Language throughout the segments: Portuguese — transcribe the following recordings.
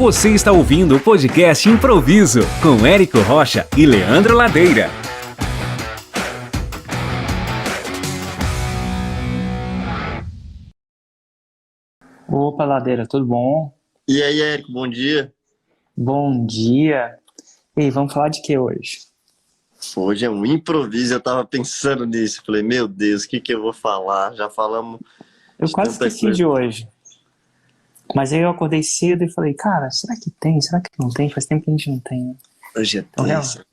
Você está ouvindo o podcast Improviso com Érico Rocha e Leandro Ladeira. Opa, Ladeira, tudo bom? E aí, Érico, bom dia. Bom dia. E vamos falar de que hoje? Hoje é um improviso, eu tava pensando nisso. Falei, meu Deus, o que que eu vou falar? Já falamos Eu de quase tanta esqueci coisa. de hoje. Mas aí eu acordei cedo e falei, cara, será que tem? Será que não tem? Faz tempo que a gente não tem, né? Hoje é Então, terça.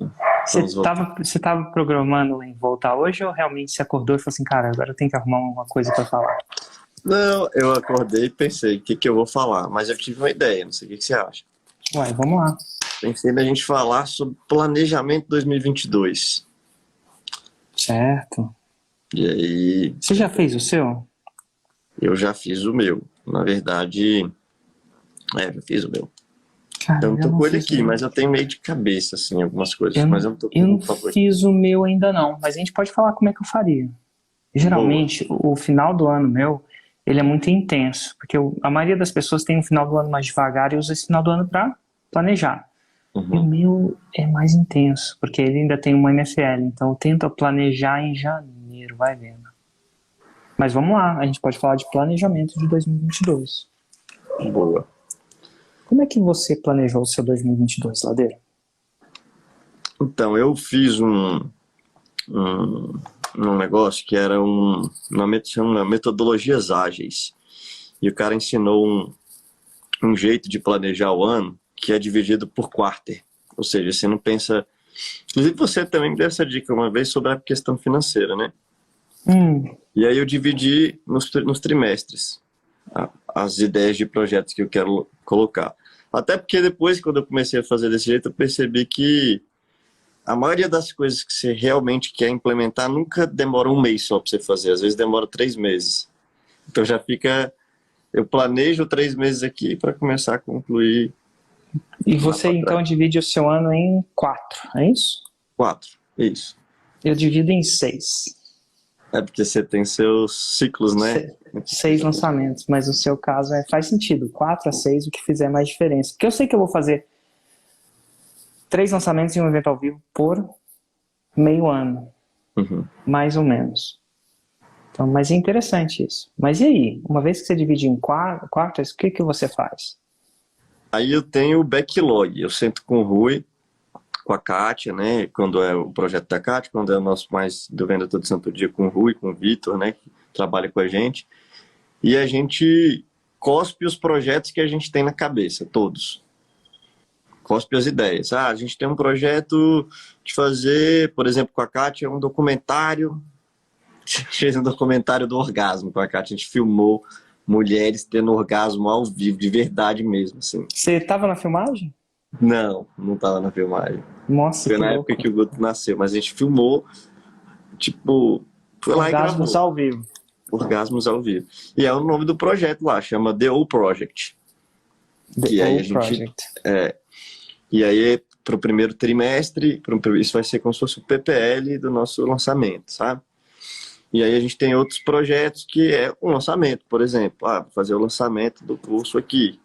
Você Vamos voltar. tava programando em voltar hoje ou realmente se acordou e falou assim, cara, agora eu tenho que arrumar uma coisa pra falar? Não, eu acordei e pensei, o que que eu vou falar? Mas eu tive uma ideia, não sei o que que você acha. Uai, vamos lá. Pensei na gente falar sobre planejamento 2022. Certo. E aí, Você já fez o seu? eu já fiz o meu. Na verdade, já fiz o meu. Cara, Eu não eu tô não com ele fiz o aqui, meu. mas eu tenho meio de cabeça, assim, algumas coisas. Eu, Mas eu não tô com eu não o favor. fiz o meu ainda não, mas a gente pode falar como é que eu faria. Boa. Geralmente, o final do ano meu, ele é muito intenso, porque a maioria das pessoas tem um final do ano mais devagar e usa esse final do ano para planejar. E o Uhum. meu é mais intenso, porque ele ainda tem uma NFL, então eu tento planejar em janeiro, vai vendo. Mas vamos lá, a gente pode falar de planejamento de 2022. Boa. Como é que você planejou o seu 2022, Ladeira? Então, eu fiz um, um negócio que era chama metodologias ágeis. E o cara ensinou um jeito de planejar o ano que é dividido por quarter. Ou seja, você não pensa... Inclusive, você também me deu essa dica uma vez sobre a questão financeira, né? E aí eu dividi nos trimestres as ideias de projetos que eu quero colocar. Até porque depois, quando eu comecei a fazer desse jeito, eu percebi que a maioria das coisas que você realmente quer implementar nunca demora um mês só para você fazer, às vezes demora 3 meses. Então já fica, eu planejo 3 meses aqui para começar a concluir E lá você para então trás. divide o seu ano em 4, é isso? 4, isso. Eu divido em 6. É porque você tem seus ciclos, né? 6 lançamentos, mas o seu caso faz sentido, 4 a 6, o que fizer mais diferença. Porque eu sei que eu vou fazer 3 lançamentos em um evento ao vivo por meio ano, Uhum. mais ou menos. Então, mas é interessante isso. Mas e aí, uma vez que você divide em quartas, o que que você faz? Aí eu tenho o backlog, eu sento com o Rui, com a Kátia, né? Quando é o projeto da Kátia, quando é o nosso mais do Venda Todo Santo Dia com o Rui, com o Vitor, né? Que trabalha com a gente. E a gente cospe os projetos que a gente tem na cabeça, todos. Cospe as ideias. A gente tem um projeto de fazer, por exemplo, com a Kátia, um documentário. A gente fez um documentário do orgasmo com a Kátia. A gente filmou mulheres tendo orgasmo ao vivo, de verdade mesmo, assim. Você estava na filmagem? Não estava na filmagem. Nossa, Foi que na época louco. que o Guto nasceu, mas a gente filmou, tipo, foi lá e Orgasmos gravou. ao vivo. Orgasmos ao vivo. E é o nome do projeto lá, chama The O Project. The Que aí a O gente. Project. E aí, para o primeiro trimestre, isso vai ser como se fosse o PPL do nosso lançamento, sabe? E aí a gente tem outros projetos que é um lançamento, por exemplo, fazer o lançamento do curso aqui.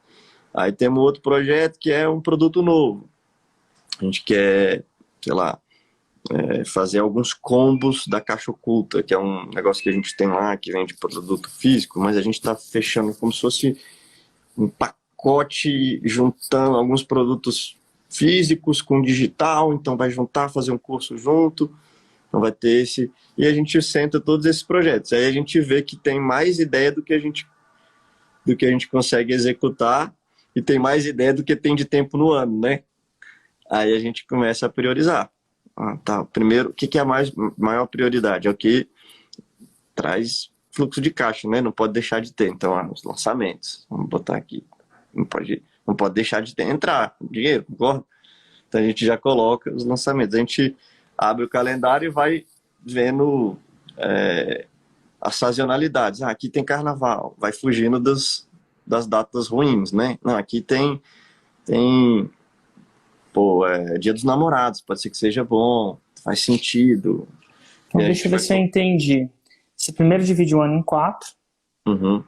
Aí temos outro projeto que é um produto novo. A gente quer, sei lá, fazer alguns combos da caixa oculta, que é um negócio que a gente tem lá, que vende produto físico, mas a gente está fechando como se fosse um pacote, juntando alguns produtos físicos com digital, então vai juntar, fazer um curso junto, então vai ter esse, e a gente senta todos esses projetos, aí a gente vê que tem mais ideia do que a gente consegue executar, e tem mais ideia do que tem de tempo no ano, né? Aí a gente começa a priorizar. Tá. Primeiro, o que é a maior prioridade? É o que traz fluxo de caixa, né? Não pode deixar de ter. Então, os lançamentos, vamos botar aqui. Não pode deixar de entrar dinheiro, concorda? Então a gente já coloca os lançamentos. A gente abre o calendário e vai vendo as sazonalidades. Aqui tem carnaval, vai fugindo das datas ruins, né? Não, aqui tem Dia dos Namorados, pode ser que seja bom, faz sentido. Então E a deixa gente eu ver vai... se eu entendi. Você primeiro divide o ano em 4, Uhum.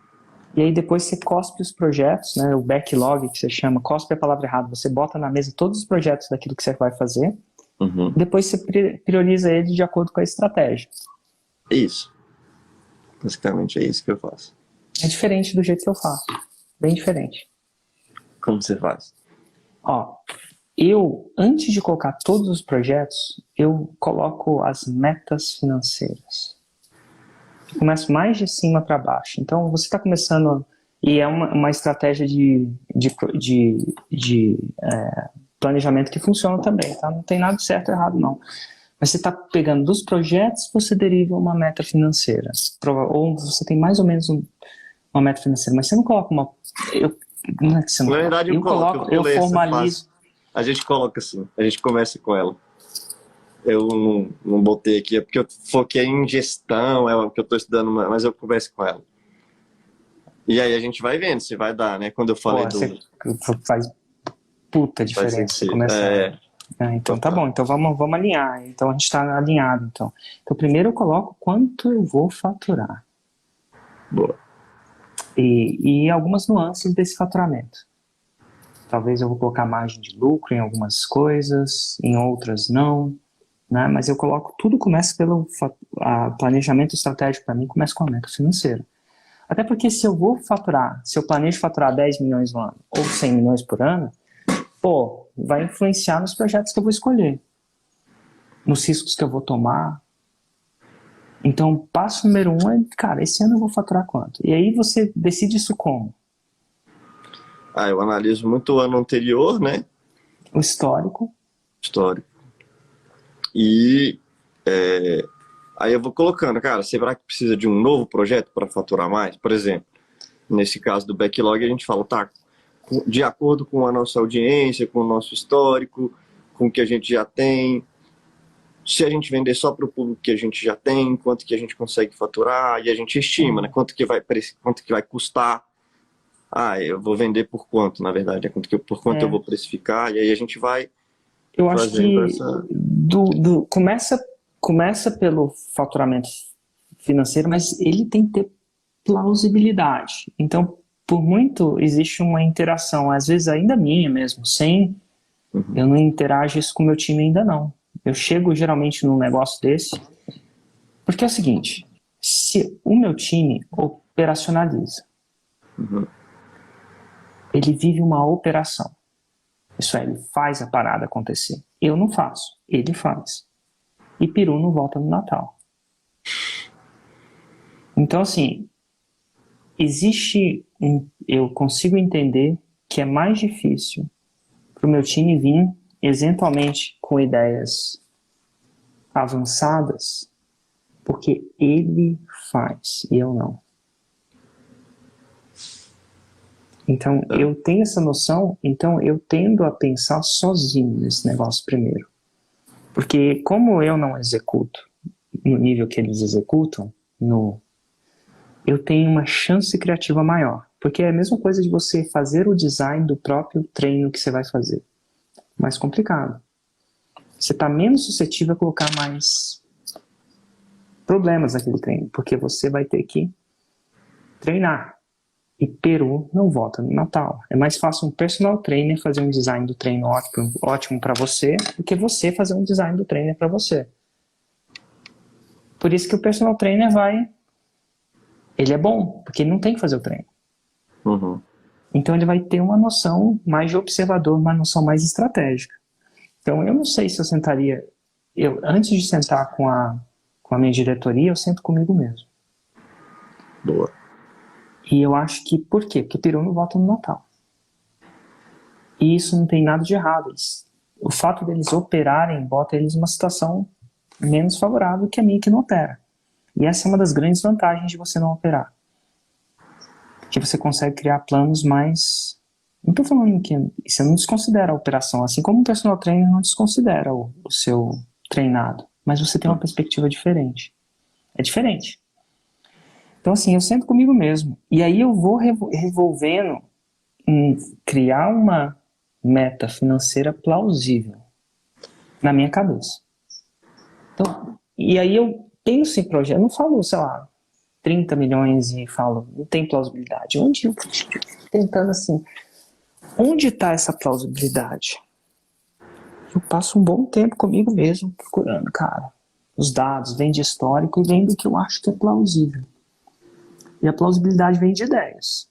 E aí depois você cospe os projetos, né? O backlog que você chama, cospe é a palavra errada. Você bota na mesa todos os projetos daquilo que você vai fazer. Uhum. Depois você prioriza eles de acordo com a estratégia. Isso. Basicamente é isso que eu faço. É diferente do jeito que eu faço. Bem diferente. Como você faz? Ó, eu, antes de colocar todos os projetos, eu coloco as metas financeiras. Eu começo mais de cima para baixo. Então, você está começando... E é uma estratégia de planejamento que funciona também, tá? Não tem nada certo ou errado, não. Mas você está pegando dos projetos, você deriva uma meta financeira. Ou você tem mais ou menos uma meta financeira, mas você não coloca uma... não é que você não Na verdade, eu formalizo. A gente coloca assim, a gente começa com ela. Eu não botei aqui, é porque eu foquei em gestão, é o que eu estou estudando, mas eu começo com ela. E aí a gente vai vendo se vai dar, né? Quando eu falei Você faz puta diferença. Você começa então tá bom, então vamos alinhar. Então a gente está alinhado. Então primeiro eu coloco quanto eu vou faturar. Boa. E algumas nuances desse faturamento. Talvez eu vou colocar margem de lucro em algumas coisas, em outras não, né? Mas eu coloco, tudo começa pelo planejamento estratégico. Para mim começa com a meta financeira. Até porque se eu planejo faturar 10 milhões no ano ou 100 milhões por ano, vai influenciar nos projetos que eu vou escolher, nos riscos que eu vou tomar. Então, passo número 1 é, cara, esse ano eu vou faturar quanto? E aí você decide isso como? Eu analiso muito o ano anterior, né? O histórico. E aí eu vou colocando, cara, será que precisa de um novo projeto para faturar mais? Por exemplo, nesse caso do backlog, a gente fala, tá, de acordo com a nossa audiência, com o nosso histórico, com o que a gente já tem, se a gente vender só para o público que a gente já tem, quanto que a gente consegue faturar, e a gente estima, né, quanto que vai custar. Eu vou vender por quanto, na verdade, por quanto eu vou precificar, e aí a gente vai... Eu acho que começa pelo faturamento financeiro, mas ele tem que ter plausibilidade. Então, por muito, existe uma interação, às vezes ainda minha mesmo, eu não interajo isso com o meu time ainda não. Eu chego geralmente num negócio desse, porque é o seguinte, se o meu time operacionaliza, ele vive uma operação. Isso é, ele faz a parada acontecer. Eu não faço, ele faz. E peru não volta no Natal. Então, assim, eu consigo entender que é mais difícil para o meu time vir, eventualmente, com ideias avançadas, porque ele faz e eu não. Então, eu tenho essa noção, então eu tendo a pensar sozinho nesse negócio primeiro. Porque como eu não executo no nível que eles executam, eu tenho uma chance criativa maior. Porque é a mesma coisa de você fazer o design do próprio treino que você vai fazer. Mais complicado. Você está menos suscetível a colocar mais problemas naquele treino, porque você vai ter que treinar. E peru não volta no Natal. É mais fácil um personal trainer fazer um design do treino ótimo para você do que você fazer um design do trainer para você. Por isso que o personal trainer ele é bom, porque ele não tem que fazer o treino. Então ele vai ter uma noção mais de observador, uma noção mais estratégica. Então eu não sei se eu sentaria... antes de sentar com a minha diretoria, eu sento comigo mesmo. Boa. E eu acho que, por quê? Porque peru não volta no Natal. E isso não tem nada de errado. O fato deles operarem bota eles numa situação menos favorável que a minha que não opera. E essa é uma das grandes vantagens de você não operar. Porque você consegue criar planos mais... Não estou falando que você não desconsidera a operação, assim como o personal trainer não desconsidera o seu treinado. Mas você tem uma perspectiva diferente. É diferente. Então, assim, eu sento comigo mesmo. E aí eu vou revolvendo em criar uma meta financeira plausível na minha cabeça. Então, e aí eu penso em projeto. Eu não falo, sei lá, 30 milhões e falo, não tem plausibilidade. Tentando assim, onde está essa plausibilidade? Eu passo um bom tempo comigo mesmo procurando, cara. Os dados vêm de histórico e vêm do que eu acho que é plausível. E a plausibilidade vem de ideias.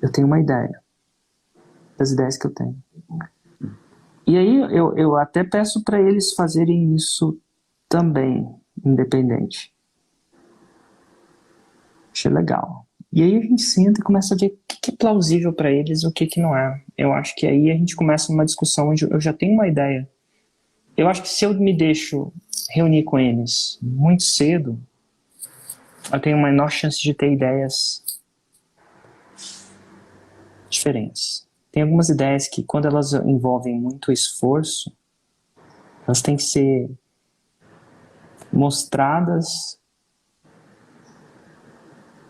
Eu tenho uma ideia das ideias que eu tenho. E aí eu até peço para eles fazerem isso também, independente. Achei legal. E aí a gente senta e começa a ver o que é plausível para eles e o que não é. Eu acho que aí a gente começa uma discussão onde eu já tenho uma ideia. Eu acho que se eu me deixo reunir com eles muito cedo, eu tenho uma menor chance de ter ideias diferentes. Tem algumas ideias que, quando elas envolvem muito esforço, elas têm que ser mostradas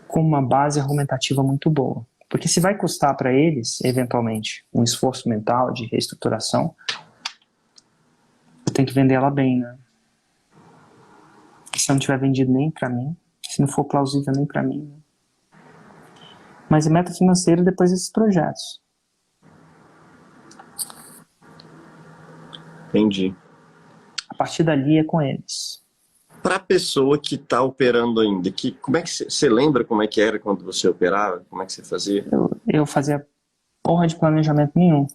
com uma base argumentativa muito boa. Porque se vai custar para eles, eventualmente, um esforço mental de reestruturação, eu tenho que vender ela bem, né? Se não tiver vendido nem para mim, se não for plausível nem para mim. Né? Mas é meta financeira depois desses projetos. Entendi. A partir dali é com eles. Para a pessoa que está operando ainda, como é que você lembra como é que era quando você operava? Como é que você fazia? Eu fazia porra de planejamento nenhum.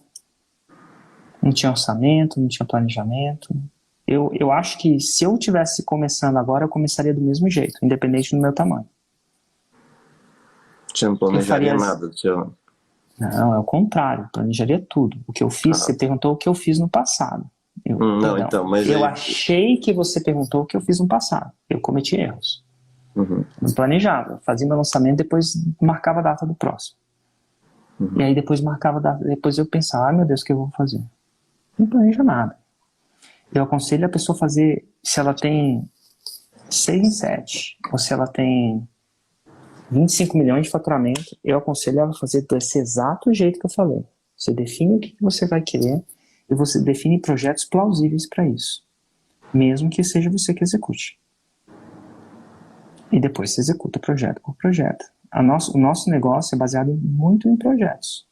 Não tinha orçamento, não tinha planejamento. Eu acho que se eu estivesse começando agora, eu começaria do mesmo jeito, independente do meu tamanho. Você não planejaria nada do seu... Não, é o contrário, planejaria tudo. O que eu fiz, você perguntou o que eu fiz no passado. Eu achei que você perguntou o que eu fiz no passado. Eu cometi erros. Não planejava, fazia meu lançamento, depois marcava a data do próximo. E aí depois marcava a data, depois eu pensava, meu Deus, o que eu vou fazer? Não planeja nada. Eu aconselho a pessoa fazer, se ela tem 6 em 7, ou se ela tem 25 milhões de faturamento, eu aconselho ela a fazer desse exato jeito que eu falei. Você define o que você vai querer e você define projetos plausíveis para isso. Mesmo que seja você que execute. E depois você executa projeto por projeto. O nosso negócio é baseado muito em projetos.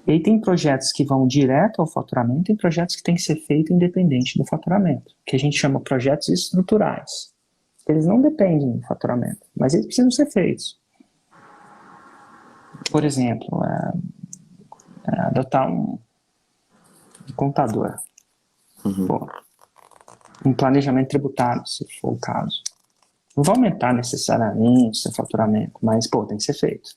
E aí tem projetos que vão direto ao faturamento e projetos que têm que ser feitos independente do faturamento, que a gente chama projetos estruturais. Eles não dependem do faturamento, mas eles precisam ser feitos. Por exemplo, adotar um contador. Um planejamento tributário, se for o caso. Não vai aumentar necessariamente o seu faturamento, mas, tem que ser feito.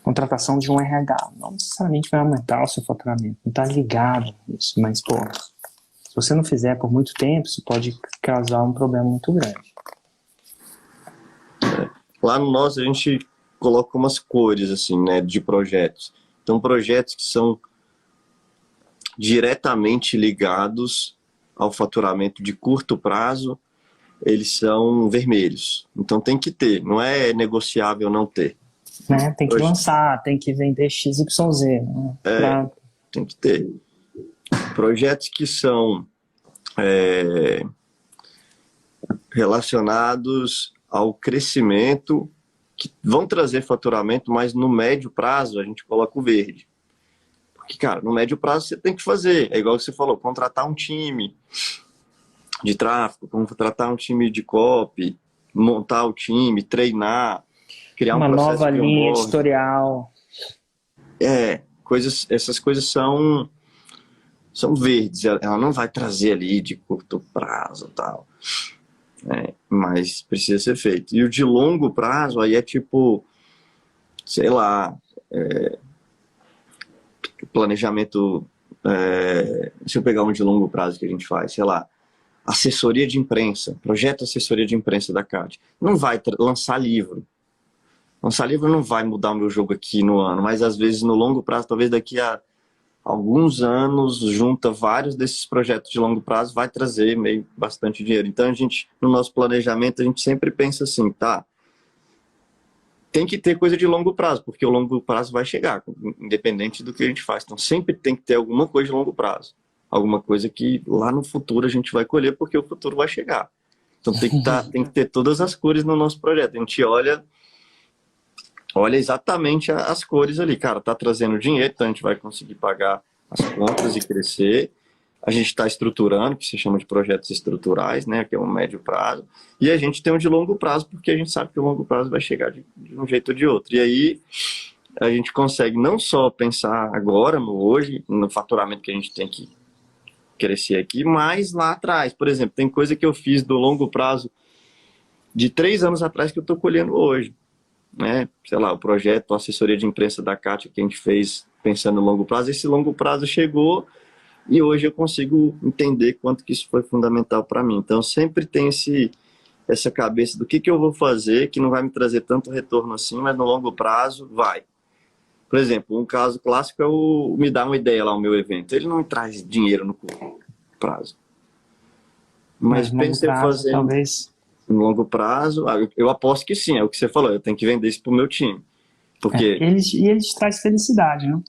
Contratação de um RH, não necessariamente vai aumentar o seu faturamento, não está ligado a isso, mas, se você não fizer por muito tempo, isso pode causar um problema muito grande. Lá no nosso, a gente coloca umas cores, assim, né, de projetos. Então, projetos que são diretamente ligados ao faturamento de curto prazo, eles são vermelhos. Então tem que ter, não é negociável não ter. Tem que lançar, tem que vender XYZ. Né? Tem que ter. Projetos que são relacionados ao crescimento, que vão trazer faturamento, mas no médio prazo a gente coloca o verde. Porque, cara, no médio prazo você tem que fazer. É igual você falou, contratar um time de tráfego, contratar um time de copy, montar o time, treinar, criar uma um processo nova linha editorial. Essas coisas são verdes. Ela não vai trazer ali de curto prazo e tal. Mas precisa ser feito. E o de longo prazo aí é tipo, sei lá, planejamento, se eu pegar um de longo prazo que a gente faz, sei lá, assessoria de imprensa, projeto assessoria de imprensa da CAD. Não vai lançar livro. Lançar livro não vai mudar o meu jogo aqui no ano, mas às vezes no longo prazo, talvez daqui a alguns anos, junta vários desses projetos de longo prazo, vai trazer bastante dinheiro. Então, no nosso planejamento, a gente sempre pensa assim, tá, tem que ter coisa de longo prazo, porque o longo prazo vai chegar, independente do que a gente faz. Então, sempre tem que ter alguma coisa de longo prazo. Alguma coisa que lá no futuro a gente vai colher, porque o futuro vai chegar. Então tem que ter todas as cores no nosso projeto. A gente olha exatamente as cores ali. Cara, tá trazendo dinheiro, então a gente vai conseguir pagar as contas e crescer. A gente está estruturando, que se chama de projetos estruturais, né, que é um médio prazo. E a gente tem um de longo prazo, porque a gente sabe que o longo prazo vai chegar de um jeito ou de outro. E aí a gente consegue não só pensar agora, no hoje, no faturamento que a gente tem que crescer aqui, mas lá atrás. Por exemplo, tem coisa que eu fiz do longo prazo de 3 anos atrás que eu estou colhendo hoje, né? Sei lá, o projeto, a assessoria de imprensa da Kátia que a gente fez pensando no longo prazo, esse longo prazo chegou e hoje eu consigo entender quanto que isso foi fundamental para mim. Então, sempre tem essa cabeça do que eu vou fazer que não vai me trazer tanto retorno assim, mas no longo prazo vai. Por exemplo, um caso clássico é o Me Dá Uma Ideia lá, o meu evento. Ele não me traz dinheiro no curto prazo. Mas pensei em fazer talvez no longo prazo. Eu aposto que sim, é o que você falou. Eu tenho que vender isso pro meu time. Porque ele te traz felicidade, né?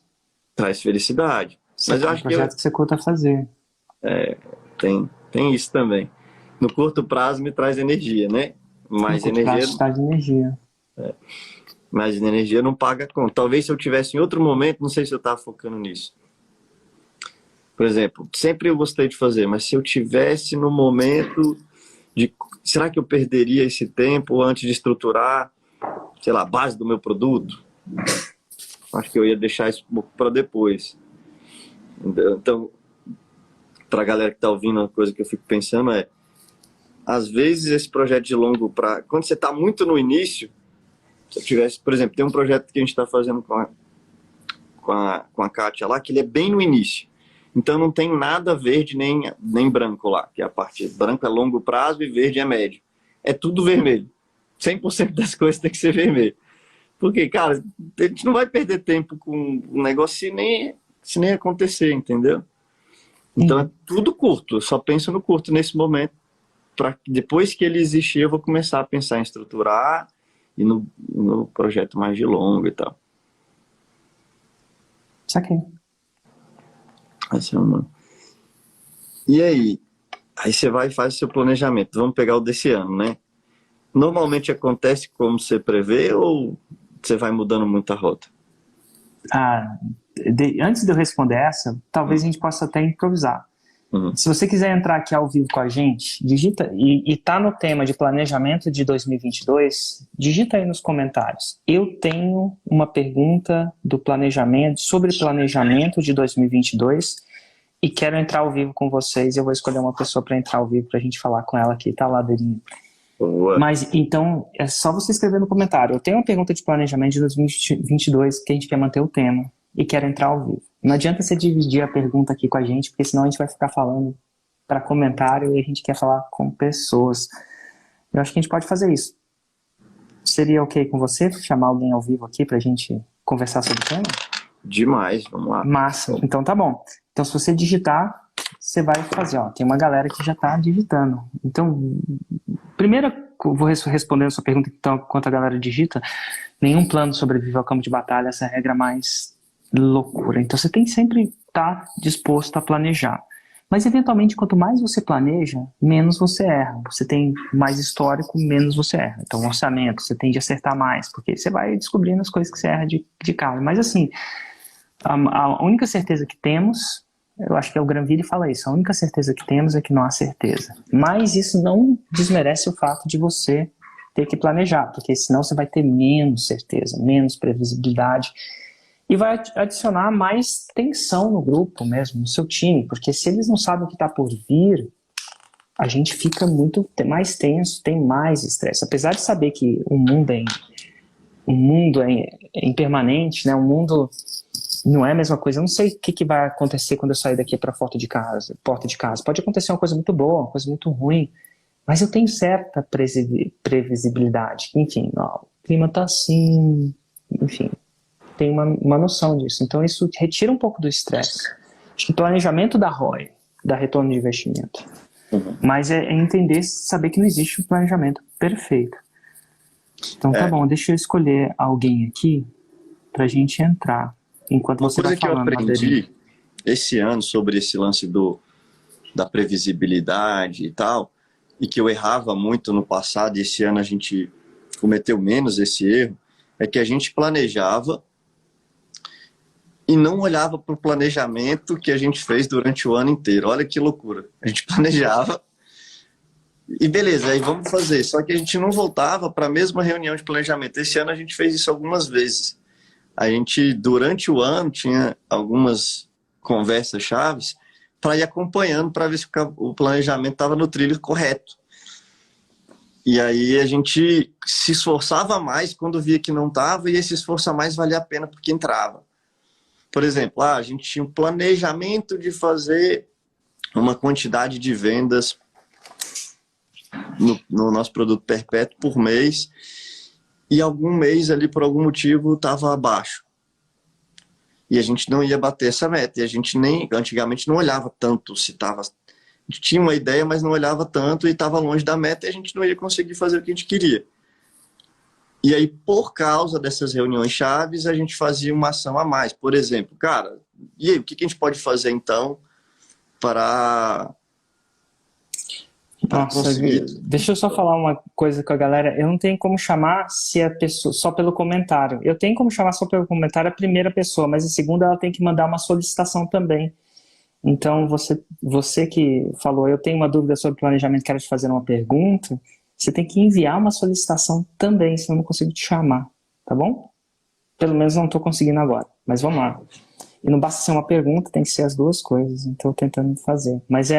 traz felicidade. Mas eu acho que projeto que você curta fazer. tem isso também. No curto prazo me traz energia, né? Mas energia Traz energia. Mas energia não paga conta. Talvez se eu tivesse em outro momento, não sei se eu estava focando nisso. Por exemplo, sempre eu gostei de fazer, mas se eu tivesse no momento de... Será que eu perderia esse tempo antes de estruturar, sei lá, a base do meu produto? Acho que eu ia deixar isso para depois. Então, para a galera que está ouvindo, uma coisa que eu fico pensando é, às vezes esse projeto de longo prazo, quando você está muito no início, se eu tivesse, por exemplo, tem um projeto que a gente está fazendo com a Kátia lá, que ele é bem no início. Então não tem nada verde nem branco lá, que a parte branca é longo prazo e verde é médio. É tudo vermelho. 100% das coisas tem que ser vermelho. Porque, cara, a gente não vai perder tempo com um negócio se nem acontecer, entendeu? Então é tudo curto, eu só penso no curto nesse momento. Depois que ele existir, eu vou começar a pensar em estruturar e no projeto mais de longo e tal. Saquei. E aí você vai e faz o seu planejamento. Vamos pegar o desse ano, né? Normalmente acontece como você prevê ou você vai mudando muito a rota? Antes de eu responder essa, talvez a gente possa até improvisar. Se você quiser entrar aqui ao vivo com a gente, digita, e tá no tema de planejamento de 2022, digita aí nos comentários. Eu tenho uma pergunta sobre planejamento de 2022 e quero entrar ao vivo com vocês. Eu vou escolher uma pessoa para entrar ao vivo para a gente falar com ela aqui, tá, Ladeirinho? Boa. Mas, então, é só você escrever no comentário. Eu tenho uma pergunta de planejamento de 2022 que a gente quer manter o tema e quero entrar ao vivo. Não adianta você dividir a pergunta aqui com a gente, porque senão a gente vai ficar falando para comentário e a gente quer falar com pessoas. Eu acho que a gente pode fazer isso. Seria ok com você chamar alguém ao vivo aqui pra gente conversar sobre o tema? Demais, vamos lá. Massa, então tá bom. Então se você digitar, você vai fazer, ó, tem uma galera que já tá digitando. Então, primeiro, vou respondendo a sua pergunta, então, enquanto a galera digita, nenhum plano sobrevive ao campo de batalha, essa é a regra mais loucura. Então você tem que sempre estar disposto a planejar. Mas eventualmente, quanto mais você planeja, menos você erra. Você tem mais histórico, menos você erra. Então, o orçamento, você tende a acertar mais, porque você vai descobrindo as coisas que você erra de cara. Mas assim, a única certeza que temos, eu acho que é o Granville fala isso, a única certeza que temos é que não há certeza. Mas isso não desmerece o fato de você ter que planejar, porque senão você vai ter menos certeza, menos previsibilidade, e vai adicionar mais tensão no grupo mesmo, no seu time, porque se eles não sabem o que está por vir, a gente fica muito mais tenso, tem mais estresse. Apesar de saber que o mundo é impermanente, né? O mundo não é a mesma coisa. Eu não sei o que vai acontecer quando eu sair daqui para a porta de casa. Pode acontecer uma coisa muito boa, uma coisa muito ruim, mas eu tenho certa previsibilidade. Enfim, ó, o clima está assim, enfim, tem uma noção disso. Então isso retira um pouco do estresse. Acho que planejamento dá ROI, dá retorno de investimento. Mas é entender, saber que não existe um planejamento perfeito. Então tá bom, deixa eu escolher alguém aqui pra gente entrar. Enquanto você vai falando. Uma coisa que eu aprendi esse ano sobre esse lance da previsibilidade e tal, e que eu errava muito no passado, e esse ano a gente cometeu menos esse erro, é que a gente planejava e não olhava para o planejamento que a gente fez durante o ano inteiro. Olha que loucura. A gente planejava e beleza, aí vamos fazer. Só que a gente não voltava para a mesma reunião de planejamento. Esse ano a gente fez isso algumas vezes. A gente, durante o ano, tinha algumas conversas chaves para ir acompanhando, para ver se o planejamento estava no trilho correto. E aí a gente se esforçava mais quando via que não estava, e esse esforço a mais valia a pena porque entrava. Por exemplo, a gente tinha um planejamento de fazer uma quantidade de vendas no nosso produto perpétuo por mês, e algum mês ali, por algum motivo, estava abaixo. E a gente não ia bater essa meta. E a gente antigamente não olhava tanto se estava... A gente tinha uma ideia, mas não olhava tanto e estava longe da meta, e a gente não ia conseguir fazer o que a gente queria. E aí, por causa dessas reuniões chaves, a gente fazia uma ação a mais. Por exemplo, cara, e aí, o que a gente pode fazer então para Nossa, conseguir... deixa eu só falar uma coisa com a galera. Eu não tenho como chamar se a pessoa só pelo comentário. Eu tenho como chamar só pelo comentário a primeira pessoa, mas a segunda ela tem que mandar uma solicitação também. Então, você que falou, eu tenho uma dúvida sobre planejamento, quero te fazer uma pergunta, você tem que enviar uma solicitação também, senão eu não consigo te chamar, tá bom? Pelo menos não estou conseguindo agora, mas vamos lá. E não basta ser uma pergunta, tem que ser as duas coisas, então estou tentando fazer. Mas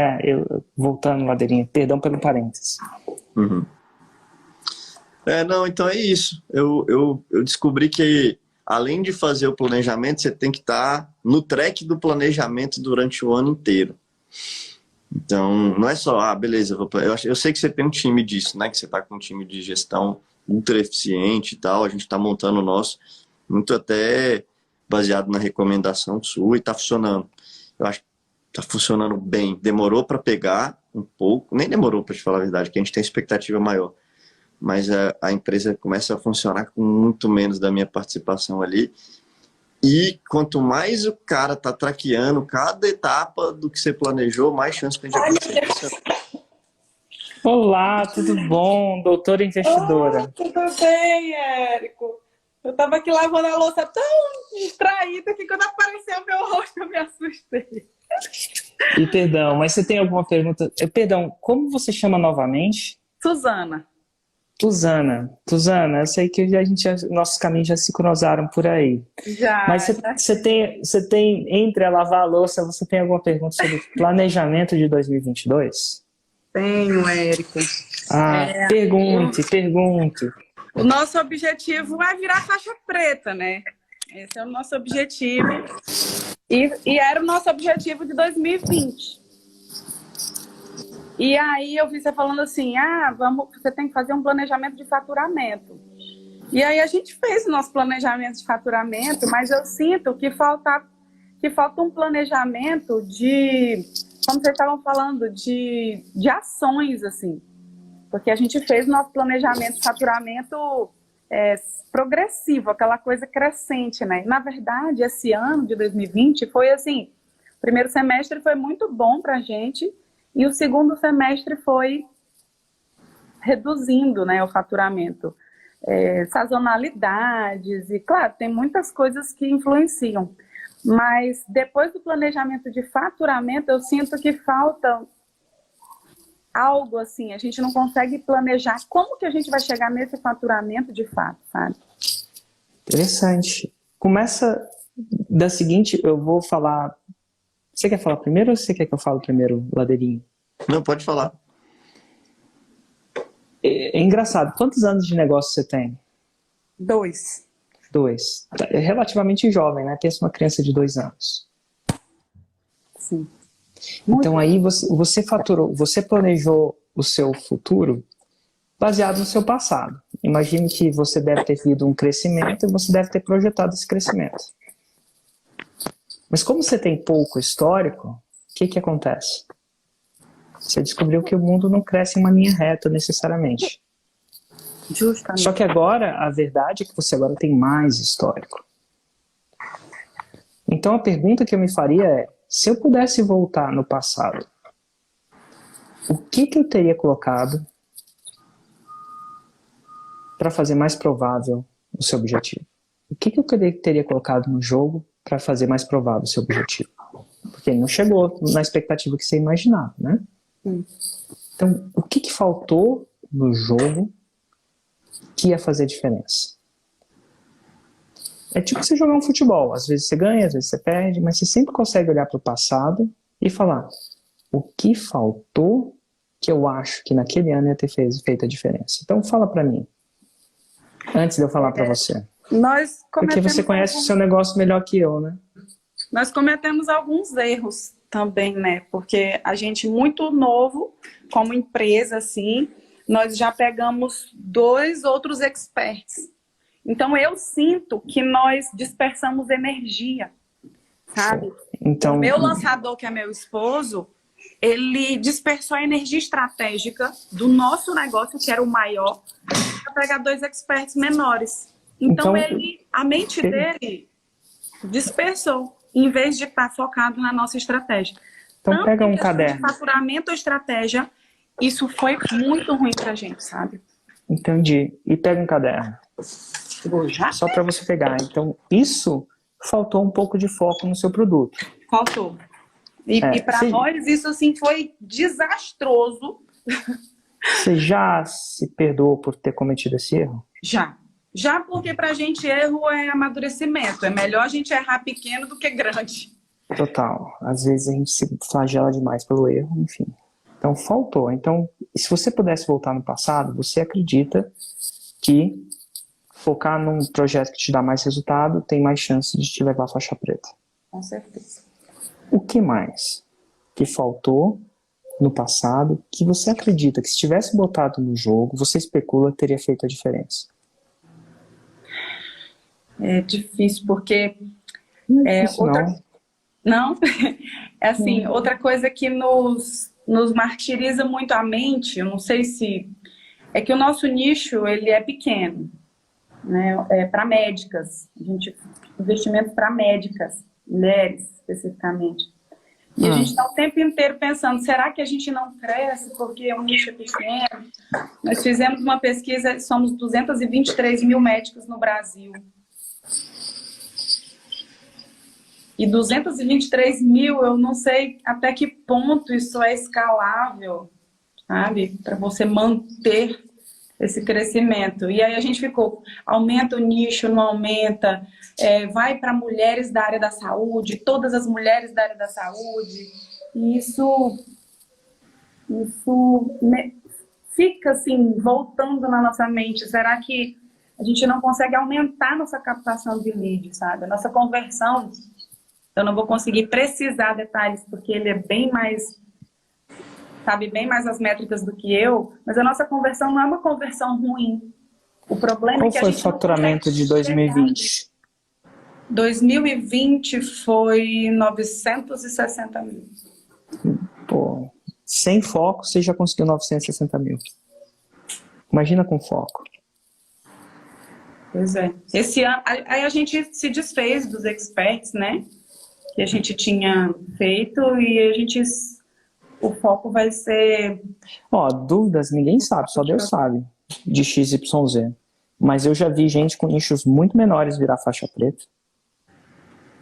voltando, Ladeirinha, perdão pelo parênteses. Uhum. Não, então é isso. Eu descobri que, além de fazer o planejamento, você tem que estar no track do planejamento durante o ano inteiro. Então, não é só, beleza, eu sei que você tem um time disso, né? Que você está com um time de gestão ultra eficiente e tal, a gente está montando o nosso, muito até baseado na recomendação sua, e está funcionando. Eu acho que está funcionando bem. Demorou para pegar um pouco, nem demorou, para te falar a verdade, que a gente tem expectativa maior. Mas a empresa começa a funcionar com muito menos da minha participação ali. E quanto mais o cara tá traqueando cada etapa do que você planejou, mais chance tem de acontecer. Olá, tudo bom, doutora investidora? Tudo bem, Érico? Eu tava aqui lavando a louça tão distraída que quando apareceu o meu rosto eu me assustei. E perdão, mas você tem alguma pergunta? Perdão, como você chama novamente? Suzana. Tuzana, eu sei que nossos caminhos já se cruzaram por aí. Já. Mas você tem, entre a lavar a louça, você tem alguma pergunta sobre planejamento de 2022? Tenho, Érico. Pergunte. O nosso objetivo é virar faixa preta, né? Esse é o nosso objetivo. E era o nosso objetivo de 2020. E aí eu vi você falando assim, você tem que fazer um planejamento de faturamento. E aí a gente fez o nosso planejamento de faturamento, mas eu sinto que falta um planejamento de, como vocês estavam falando, de ações, assim. Porque a gente fez o nosso planejamento de faturamento progressivo, aquela coisa crescente, né? Na verdade, esse ano de 2020 foi assim, o primeiro semestre foi muito bom pra gente, e o segundo semestre foi reduzindo, né, o faturamento. Sazonalidades, e claro, tem muitas coisas que influenciam. Mas depois do planejamento de faturamento, eu sinto que falta algo assim, a gente não consegue planejar como que a gente vai chegar nesse faturamento de fato, sabe? Interessante. Começa da seguinte, eu vou falar... Você quer falar primeiro ou você quer que eu fale primeiro, Ladeirinho? Não, pode falar. É engraçado, quantos anos de negócio você tem? 2. 2. É relativamente jovem, né? Pensa uma criança de 2 anos. Sim. Então aí você faturou, você planejou o seu futuro baseado no seu passado. Imagine que você deve ter tido um crescimento e você deve ter projetado esse crescimento. Mas como você tem pouco histórico, o que acontece? Você descobriu que o mundo não cresce em uma linha reta necessariamente. Justamente. Só que agora, a verdade é que você agora tem mais histórico. Então a pergunta que eu me faria é, se eu pudesse voltar no passado o que eu teria colocado para fazer mais provável o seu objetivo? O que eu teria colocado no jogo para fazer mais provável o seu objetivo? Porque não chegou na expectativa que você imaginava, né? Então, o que faltou no jogo que ia fazer diferença? É tipo você jogar um futebol. Às vezes você ganha, às vezes você perde, mas você sempre consegue olhar para o passado e falar: o que faltou que eu acho que naquele ano ia ter feito a diferença? Então, fala para mim, antes de eu falar para você. Porque você conhece o seu negócio melhor que eu, né? Nós cometemos alguns erros também, né? Porque a gente, muito novo, como empresa, assim, nós já pegamos 2 outros experts. Então, eu sinto que nós dispersamos energia, sabe? Então, o meu lançador, que é meu esposo, ele dispersou a energia estratégica do nosso negócio, que era o maior, para pegar 2 experts menores. Então a mente dele dispersou, em vez de estar focado na nossa estratégia. Então, tanto pega um questão de caderno. faturamento ou estratégia, isso foi muito ruim pra gente, sabe? Entendi. E pega um caderno. Já Só para você pegar. Então, isso faltou um pouco de foco no seu produto. faltou. E para nós, isso assim foi desastroso. Você já se perdoou por ter cometido esse erro? Já porque pra gente erro é amadurecimento. É melhor a gente errar pequeno do que grande. Total. Às vezes a gente se flagela demais pelo erro, enfim. Então, faltou. Então, se você pudesse voltar no passado, você acredita que focar num projeto que te dá mais resultado tem mais chance de te levar à faixa preta? Com certeza. O que mais que faltou no passado que você acredita que se tivesse botado no jogo, você especula, teria feito a diferença? É difícil, porque... Não é difícil, Não? É assim, outra coisa que nos martiriza muito a mente, eu não sei se... É que o nosso nicho, ele é pequeno, né? É para médicas. Investimento para médicas, mulheres, especificamente. E a gente está o tempo inteiro pensando, será que a gente não cresce porque o nicho é pequeno? Nós fizemos uma pesquisa, somos 223 mil médicos no Brasil. E 223 mil, eu não sei até que ponto isso é escalável, sabe? Para você manter esse crescimento. E aí a gente ficou, aumenta o nicho, não aumenta, vai para mulheres da área da saúde, todas as mulheres da área da saúde. E isso fica assim, voltando na nossa mente. Será que a gente não consegue aumentar nossa captação de lead, sabe? A nossa conversão... Eu não vou conseguir precisar detalhes, porque ele é bem mais, sabe bem mais as métricas do que eu, mas a nossa conversão não é uma conversão ruim. O problema é que a gente... Qual foi o faturamento de 2020? 2020 foi 960 mil. Pô, sem foco você já conseguiu 960 mil. Imagina com foco. Pois é. Esse ano, aí a gente se desfez dos experts, né? Que a gente tinha feito e o foco vai ser... Dúvidas ninguém sabe, só Deus sabe, de XYZ. Mas eu já vi gente com nichos muito menores virar faixa preta.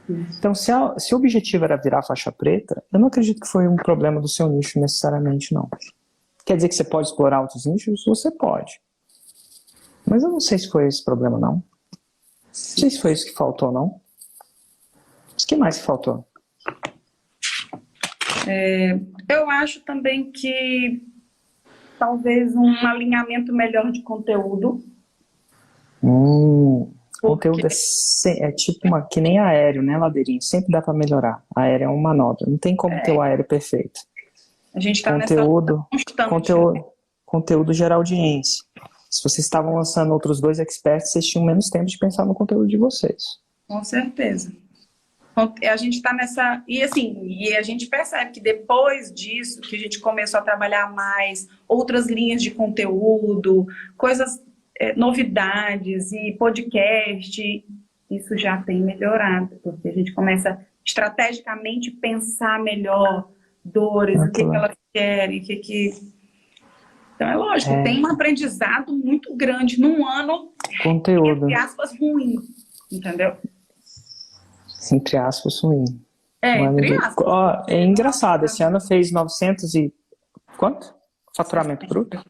Então, se o objetivo era virar faixa preta, eu não acredito que foi um problema do seu nicho necessariamente, não. Quer dizer que você pode explorar outros nichos? Você pode. Mas eu não sei se foi esse problema, não. Não sei se foi isso que faltou, não. O que mais faltou? Eu acho também que talvez um alinhamento melhor de conteúdo. Conteúdo é tipo que nem aéreo, né, Ladeirinho? Sempre dá para melhorar. Aéreo é uma manobra. Não tem como ter o aéreo perfeito. A gente está nessa constante. Conteúdo gera audiência. Se vocês estavam lançando outros 2 experts, vocês tinham menos tempo de pensar no conteúdo de vocês. Com certeza. A gente está nessa... E a gente percebe que depois disso, que a gente começou a trabalhar mais outras linhas de conteúdo, coisas, novidades e podcast, isso já tem melhorado, porque a gente começa estrategicamente pensar melhor dores, o que Muito elas querem, o que... Então, é lógico, É. tem um aprendizado muito grande num ano, conteúdo, entre aspas, ruim, entendeu? entre aspas, ruim. É, Um ano entre de- aspas. Ó, é engraçado, esse ano fez 900 e... Quanto? Faturamento bruto?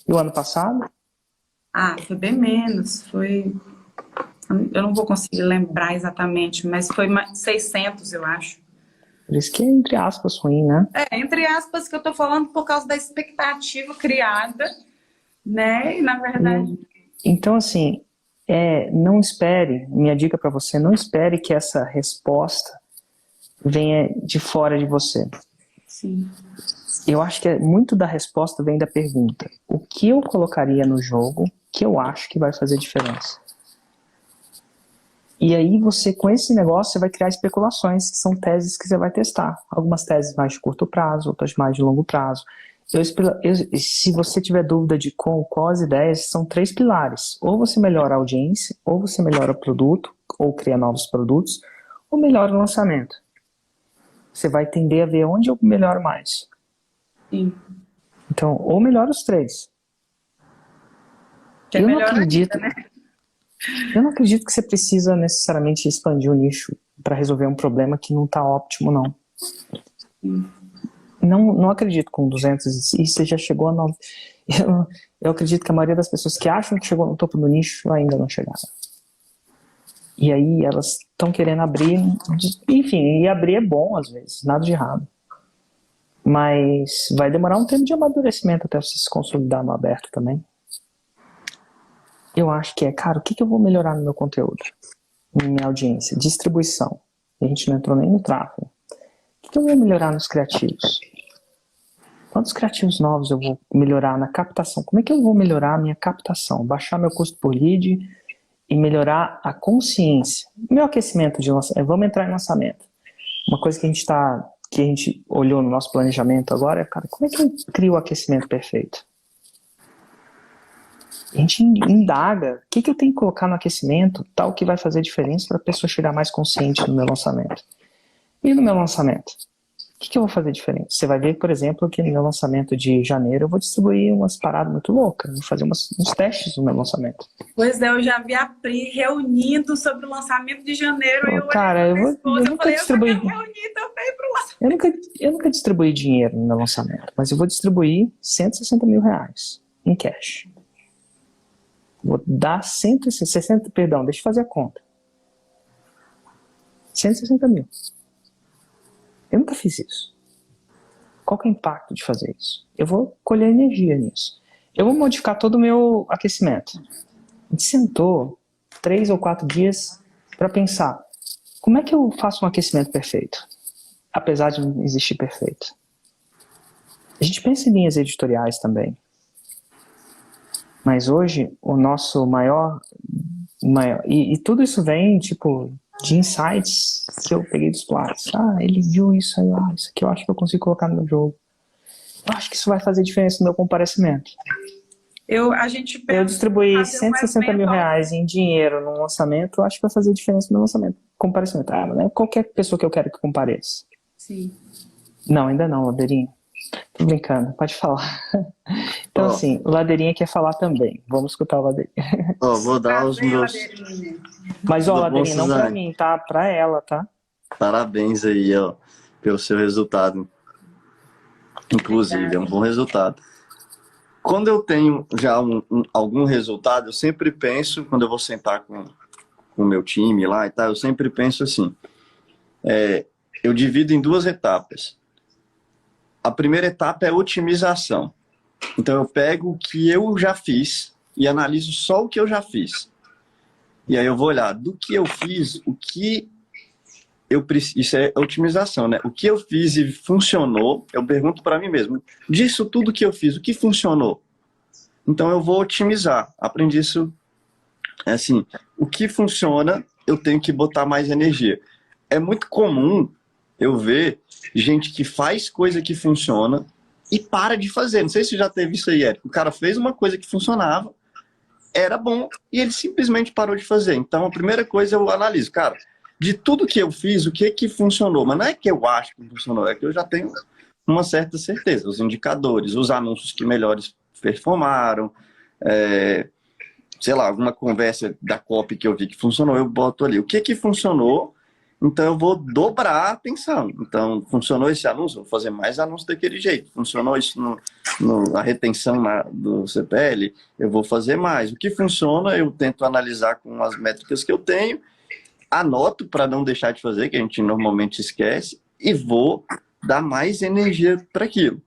E o ano passado? Ah, foi bem menos, foi... Eu não vou conseguir lembrar exatamente, mas foi 600, eu acho. Por isso que é entre aspas ruim, né? É, entre aspas, que eu tô falando por causa da expectativa criada, né? E, na verdade, Então, assim, não espere, minha dica para você, não espere que essa resposta venha de fora de você. sim. Eu acho que muito da resposta vem da pergunta: o que eu colocaria no jogo que eu acho que vai fazer diferença? E aí você, com esse negócio, você vai criar especulações, que são teses que você vai testar. Algumas teses mais de curto prazo, outras mais de longo prazo. Se você tiver dúvida de qual as ideias, são 3 pilares. Ou você melhora a audiência, ou você melhora o produto, ou cria novos produtos, ou melhora o lançamento. Você vai tender a ver onde eu melhoro mais. Sim. Então, ou melhora os 3. Que é Eu não melhor acredito. ainda, né? Eu não acredito que você precisa necessariamente expandir o nicho para resolver um problema que não está óptimo, não. Não acredito com 200 e você já chegou a 9. Eu acredito que a maioria das pessoas que acham que chegou no topo do nicho ainda não chegaram. E aí elas estão querendo abrir, enfim, e abrir é bom às vezes, nada de errado. Mas vai demorar um tempo de amadurecimento até você se consolidar no aberto também. Eu acho que cara, o que eu vou melhorar no meu conteúdo? Na minha audiência? Distribuição. A gente não entrou nem no tráfego. O que eu vou melhorar nos criativos? Quantos criativos novos eu vou melhorar na captação? Como é que eu vou melhorar a minha captação? Baixar meu custo por lead e melhorar a consciência. Meu aquecimento de lançamento. Vamos entrar em lançamento. Uma coisa que a gente olhou no nosso planejamento agora é, cara, como é que eu crio o aquecimento perfeito? A gente indaga o que eu tenho que colocar no aquecimento, tal que vai fazer diferença para a pessoa chegar mais consciente no meu lançamento. E no meu lançamento? O que eu vou fazer diferente? Você vai ver, por exemplo, que no meu lançamento de janeiro eu vou distribuir umas paradas muito loucas, vou fazer uns testes no meu lançamento. Pois é, eu já vi a Pri reunindo sobre o lançamento de janeiro. Pô, E eu cara, olhei pra minha esposa, eu falei, distribuir. eu reuni também pro lançamento. Eu nunca distribuí dinheiro no meu lançamento, mas eu vou distribuir R$160 mil em cash. Vou dar 160, perdão, deixa eu fazer a conta. 160 mil. Eu nunca fiz isso. Qual que é o impacto de fazer isso? Eu vou colher energia nisso. Eu vou modificar todo o meu aquecimento. A gente sentou 3 ou 4 dias para pensar, como é que eu faço um aquecimento perfeito? Apesar de não existir perfeito. A gente pensa em linhas editoriais também. Mas hoje, o nosso maior e tudo isso vem, tipo, de insights que eu peguei dos players. Ele viu isso aí, isso aqui eu acho que eu consigo colocar no meu jogo. Eu acho que isso vai fazer diferença no meu comparecimento. Eu distribuí 160 mil em dinheiro no lançamento, eu acho que vai fazer diferença no meu lançamento. Comparecimento. Mas não é qualquer pessoa que eu quero que compareça. Sim. Não, ainda não, Ladeirinha. Tô brincando, pode falar. Então, assim, o Ladeirinha quer falar também. Vamos escutar o Ladeirinha. Vou dar os meus... Mas, Ladeirinha, não pra mim, tá? Pra ela, tá? Parabéns aí, pelo seu resultado. Inclusive, é um bom resultado. Quando eu tenho já algum resultado, eu sempre penso, quando eu vou sentar com o meu time lá e tal, eu sempre penso assim, eu divido em 2 etapas. A primeira etapa é otimização. Então eu pego o que eu já fiz e analiso só o que eu já fiz. E aí eu vou olhar do que eu fiz, o que eu preciso. Isso é otimização, né? O que eu fiz e funcionou, eu pergunto para mim mesmo. Disso tudo que eu fiz, o que funcionou? Então eu vou otimizar. Aprendi isso assim. O que funciona, eu tenho que botar mais energia. É muito comum eu ver gente que faz coisa que funciona e para de fazer. Não sei se já teve isso aí, Érico. O cara fez uma coisa que funcionava, era bom, e ele simplesmente parou de fazer. Então, a primeira coisa eu analiso, cara, de tudo que eu fiz, o que funcionou? Mas não é que eu acho que funcionou, é que eu já tenho uma certa certeza, os indicadores, os anúncios que melhores performaram, sei lá, alguma conversa da copy que eu vi que funcionou, eu boto ali. O que funcionou, então eu vou dobrar a atenção. Então, funcionou esse anúncio, eu vou fazer mais anúncios daquele jeito. Funcionou isso na retenção do CPL, eu vou fazer mais. O que funciona, eu tento analisar com as métricas que eu tenho, anoto para não deixar de fazer, que a gente normalmente esquece, e vou dar mais energia para aquilo.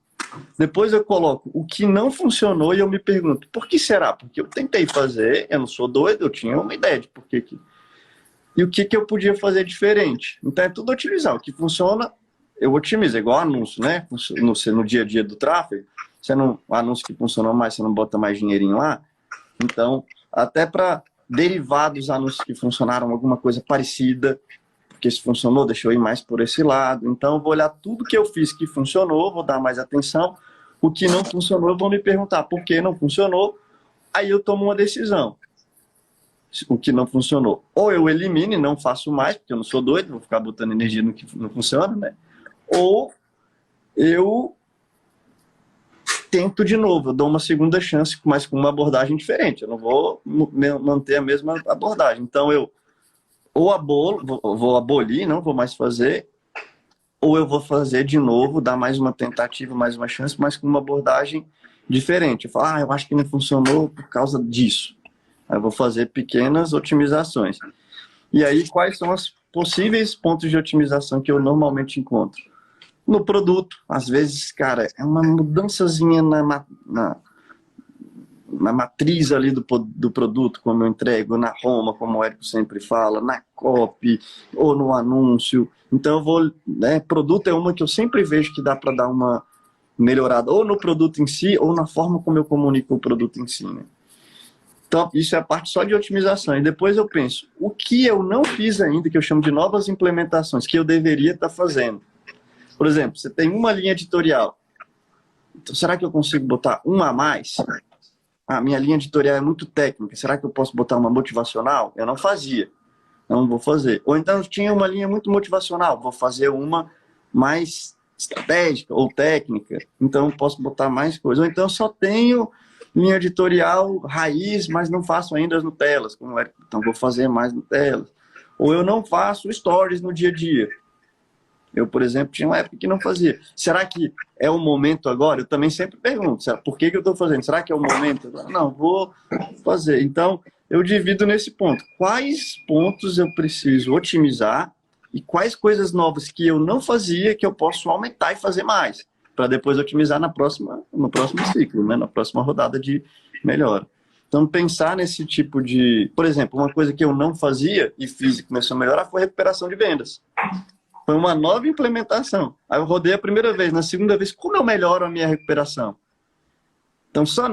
Depois eu coloco o que não funcionou e eu me pergunto, por que será? Porque eu tentei fazer, eu não sou doido, eu tinha uma ideia de por que. E o que eu podia fazer diferente. Então é tudo otimizar. O que funciona, eu otimizo. É igual anúncio, né? No dia a dia do tráfego, o anúncio que funcionou mais, você não bota mais dinheirinho lá. Então, até para derivar dos anúncios que funcionaram, alguma coisa parecida, porque se funcionou, deixa eu ir mais por esse lado. Então, eu vou olhar tudo que eu fiz que funcionou, vou dar mais atenção. O que não funcionou, eu vou me perguntar por que não funcionou. Aí eu tomo uma decisão. O que não funcionou, ou eu elimino e não faço mais, porque eu não sou doido, vou ficar botando energia no que não funciona, né? Ou eu tento de novo, eu dou uma segunda chance, mas com uma abordagem diferente. Eu não vou manter a mesma abordagem. Então, eu ou vou abolir, não vou mais fazer, ou eu vou fazer de novo, dar mais uma tentativa, mais uma chance, mas com uma abordagem diferente. Eu falo, eu acho que não funcionou por causa disso. Aí eu vou fazer pequenas otimizações. E aí, quais são os possíveis pontos de otimização que eu normalmente encontro? No produto, às vezes, cara, é uma mudançazinha na matriz ali do produto, como eu entrego, na Roma, como o Érico sempre fala, na copy, ou no anúncio. Então, eu vou, produto é uma que eu sempre vejo que dá para dar uma melhorada, ou no produto em si, ou na forma como eu comunico o produto em si, né? Então, isso é a parte só de otimização. E depois eu penso, o que eu não fiz ainda, que eu chamo de novas implementações, que eu deveria estar fazendo. Por exemplo, você tem uma linha editorial. Então, será que eu consigo botar uma a mais? A minha linha editorial é muito técnica. Será que eu posso botar uma motivacional? Eu não fazia. Não vou fazer. Ou então, eu tinha uma linha muito motivacional. Vou fazer uma mais estratégica ou técnica. Então, eu posso botar mais coisa. Ou então, eu só tenho linha editorial raiz, mas não faço ainda as Nutelas, então vou fazer mais Nutelas. Ou eu não faço stories no dia a dia. Eu, por exemplo, tinha uma época que não fazia. Será que é o momento agora? Eu também sempre pergunto, por que eu estou fazendo? Será que é o momento agora? Não, vou fazer. Então, eu divido nesse ponto. Quais pontos eu preciso otimizar e quais coisas novas que eu não fazia que eu posso aumentar e fazer mais? Para depois otimizar no próximo ciclo, né? Na próxima rodada de melhora. Então, pensar nesse tipo de... Por exemplo, uma coisa que eu não fazia e fiz e começou a melhorar foi a recuperação de vendas. Foi uma nova implementação. Aí eu rodei a primeira vez, na segunda vez, como eu melhoro a minha recuperação? Então, só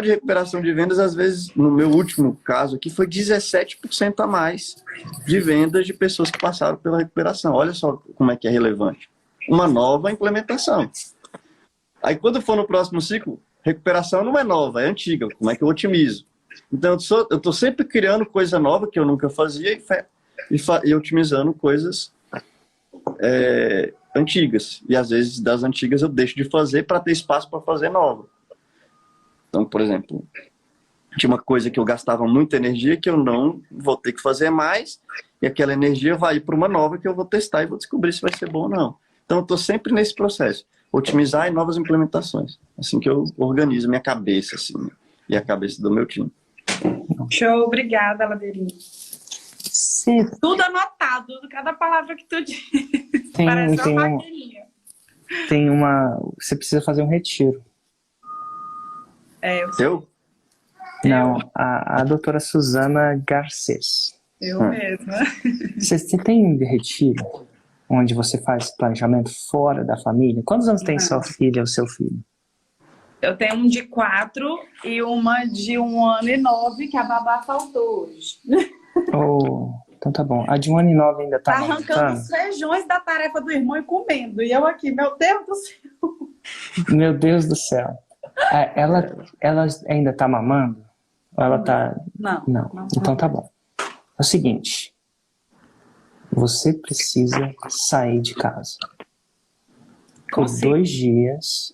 de recuperação de vendas, às vezes, no meu último caso aqui, foi 17% a mais de vendas de pessoas que passaram pela recuperação. Olha só como é que é relevante. Uma nova implementação. Aí quando for no próximo ciclo, recuperação não é nova, é antiga. Como é que eu otimizo? Então eu estou sempre criando coisa nova que eu nunca fazia e otimizando coisas antigas. E às vezes das antigas eu deixo de fazer para ter espaço para fazer nova. Então, por exemplo, tinha uma coisa que eu gastava muita energia que eu não vou ter que fazer mais e aquela energia vai para uma nova que eu vou testar e vou descobrir se vai ser bom ou não. Então, eu estou sempre nesse processo. Otimizar e novas implementações. Assim que eu organizo minha cabeça, assim, e a cabeça do meu time. Show, obrigada, Ladeirinha. Sim. Tudo anotado, cada palavra que tu disse. Parece uma maquinha. Você precisa fazer um retiro. Eu? Não, a doutora Suzana Garcês. Eu mesma. Você tem um retiro onde você faz planejamento fora da família? Quantos anos tem sua filha ou seu filho? Eu tenho um de 4 e uma de 1 ano e 9, que a babá faltou hoje. Então tá bom. A de 1 ano e 9 ainda tá arrancando os feijões da tarefa do irmão e comendo. E eu aqui, meu Deus do céu. Meu Deus do céu. Ela ainda tá mamando? Ou ela tá... Não. Então tá bom. É o seguinte. Você precisa sair de casa. por Consigo. 2 dias.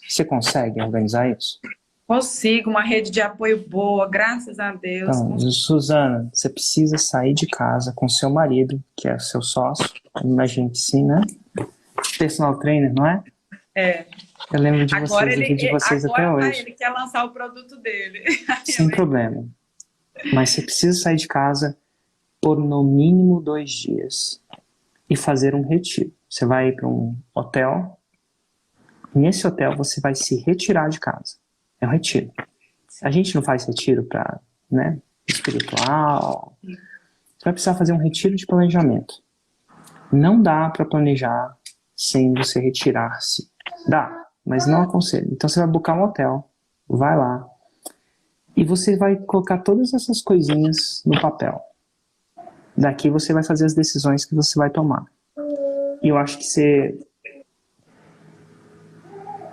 Você consegue organizar isso? Consigo, uma rede de apoio boa, graças a Deus. Então, Suzana, você precisa sair de casa com seu marido, que é seu sócio. Imagino que sim, né? Personal trainer, não é? É. Eu lembro de Agora vocês, eu vi de vocês até agora hoje. ele quer lançar o produto dele. Sem problema. Mas você precisa sair de casa por no mínimo 2 dias e fazer um retiro. Você vai ir para um hotel. E nesse hotel você vai se retirar de casa. É um retiro. A gente não faz retiro para, né, espiritual. Você vai precisar fazer um retiro de planejamento. Não dá para planejar sem você retirar-se. Dá, mas não aconselho. Então você vai buscar um hotel, vai lá, e você vai colocar todas essas coisinhas no papel. Daqui você vai fazer as decisões que você vai tomar. E eu acho que você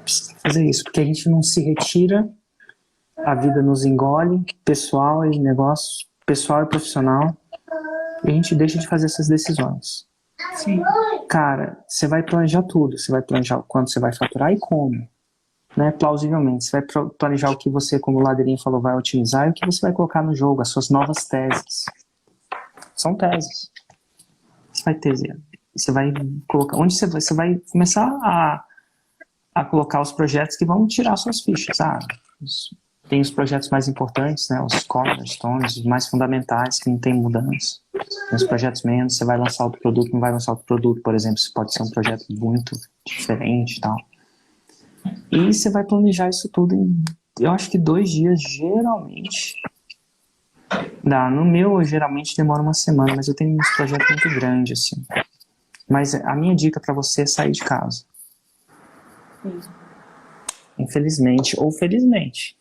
precisa fazer isso, porque a gente não se retira, a vida nos engole, pessoal e negócio, pessoal e profissional, e a gente deixa de fazer essas decisões. Sim. Cara, você vai planejar tudo. Você vai planejar quanto você vai faturar e como. Né? Plausivelmente. Você vai planejar o que você, como o Ladeirinha falou, vai otimizar e o que você vai colocar no jogo, as suas novas teses. São teses. Você vai ter. Você vai colocar. Onde você vai começar a colocar os projetos que vão tirar suas fichas. Tem os projetos mais importantes, né? Os cornerstones, os mais fundamentais, que não tem mudança. Tem os projetos menos, você vai lançar outro produto, não vai lançar outro produto, por exemplo, isso pode ser um projeto muito diferente e tal. E você vai planejar isso tudo em, eu acho que 2 dias, geralmente. Dá, no meu, geralmente demora 1 semana, mas eu tenho uns projetos muito grandes, assim. Mas a minha dica para você é sair de casa. Sim. Infelizmente, ou felizmente.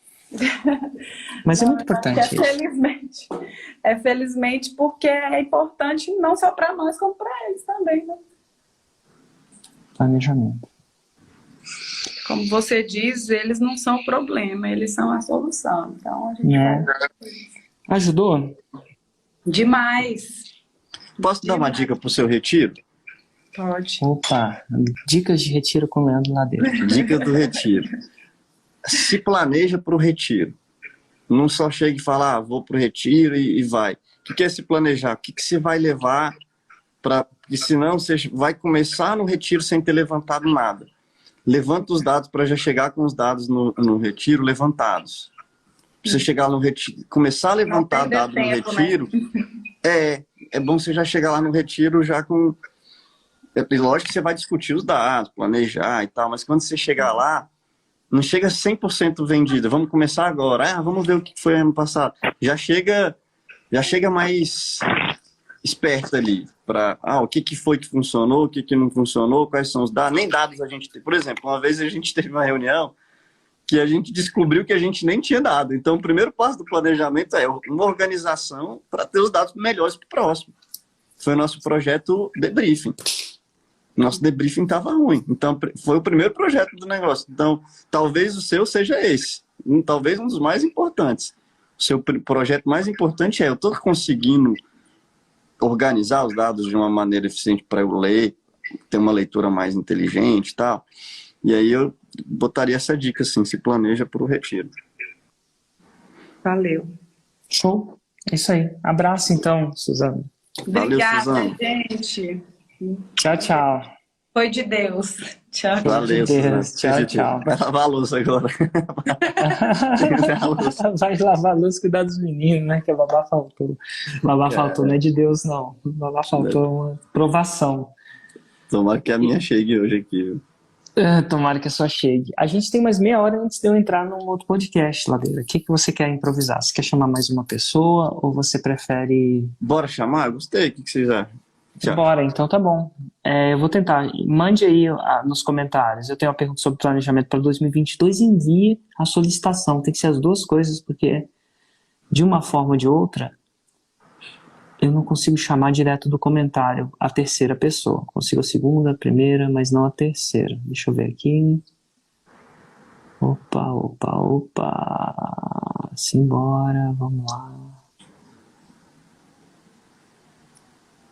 Mas Não, é muito importante isso. felizmente. É felizmente porque é importante não só para nós, como para eles também, né? Planejamento. Como você diz, eles não são o problema, eles são a solução. Então a gente Ajudou? Demais. Posso dar uma dica pro seu retiro? Pode. Opa, dicas de retiro com o Leandro Ladeira. Dica do retiro. Se planeja para o retiro. Não só chega e fala, vou para o retiro e vai. O que é se planejar? O que você vai levar para... Porque senão você vai começar no retiro sem ter levantado nada. Levanta os dados para já chegar com os dados no retiro levantados. Pra você chegar no retiro, começar a levantar dados no retiro, né? É bom você já chegar lá no retiro já com... Lógico que você vai discutir os dados, planejar e tal, mas quando você chegar lá, não chega 100% vendida. Vamos começar agora. Vamos ver o que foi ano passado. Já chega mais esperto ali para o que foi que funcionou, o que não funcionou, quais são os dados. Nem dados a gente tem. Por exemplo, uma vez a gente teve uma reunião que a gente descobriu que a gente nem tinha dado. Então, o primeiro passo do planejamento é uma organização para ter os dados melhores para o próximo. Foi o nosso projeto debriefing. Nosso debriefing estava ruim. Então, foi o primeiro projeto do negócio. Então, talvez o seu seja esse. Talvez um dos mais importantes. O seu projeto mais importante eu estou conseguindo organizar os dados de uma maneira eficiente para eu ler, ter uma leitura mais inteligente e tal. E aí eu botaria essa dica, assim, se planeja para o retiro. Valeu. Show. É isso aí. Abraço, então, Suzana. Obrigada, Suzana. gente. Tchau, tchau. Foi de Deus. Tchau. Valeu, de Suzana. Deus. Tchau, tchau. Vai lavar a louça agora. Vai lavar a luz, cuidar dos meninos, né? Que lavar faltou. Lavar faltou, não é de Deus, não. Lavar faltou uma provação. Tomara que a minha chegue hoje aqui, viu? Tomara que a sua chegue. A gente tem mais meia hora antes de eu entrar num outro podcast, Ladeira. O que você quer improvisar? Você quer chamar mais uma pessoa ou você prefere... Bora chamar? Gostei. O que vocês acham? Tchau. Bora, então tá bom. Eu vou tentar. Mande aí nos comentários. Eu tenho uma pergunta sobre planejamento para 2022. Envie a solicitação. Tem que ser as duas coisas, porque de uma forma ou de outra, eu não consigo chamar direto do comentário a terceira pessoa. Consigo a segunda, a primeira, mas não a terceira. Deixa eu ver aqui. Opa. Simbora, vamos lá.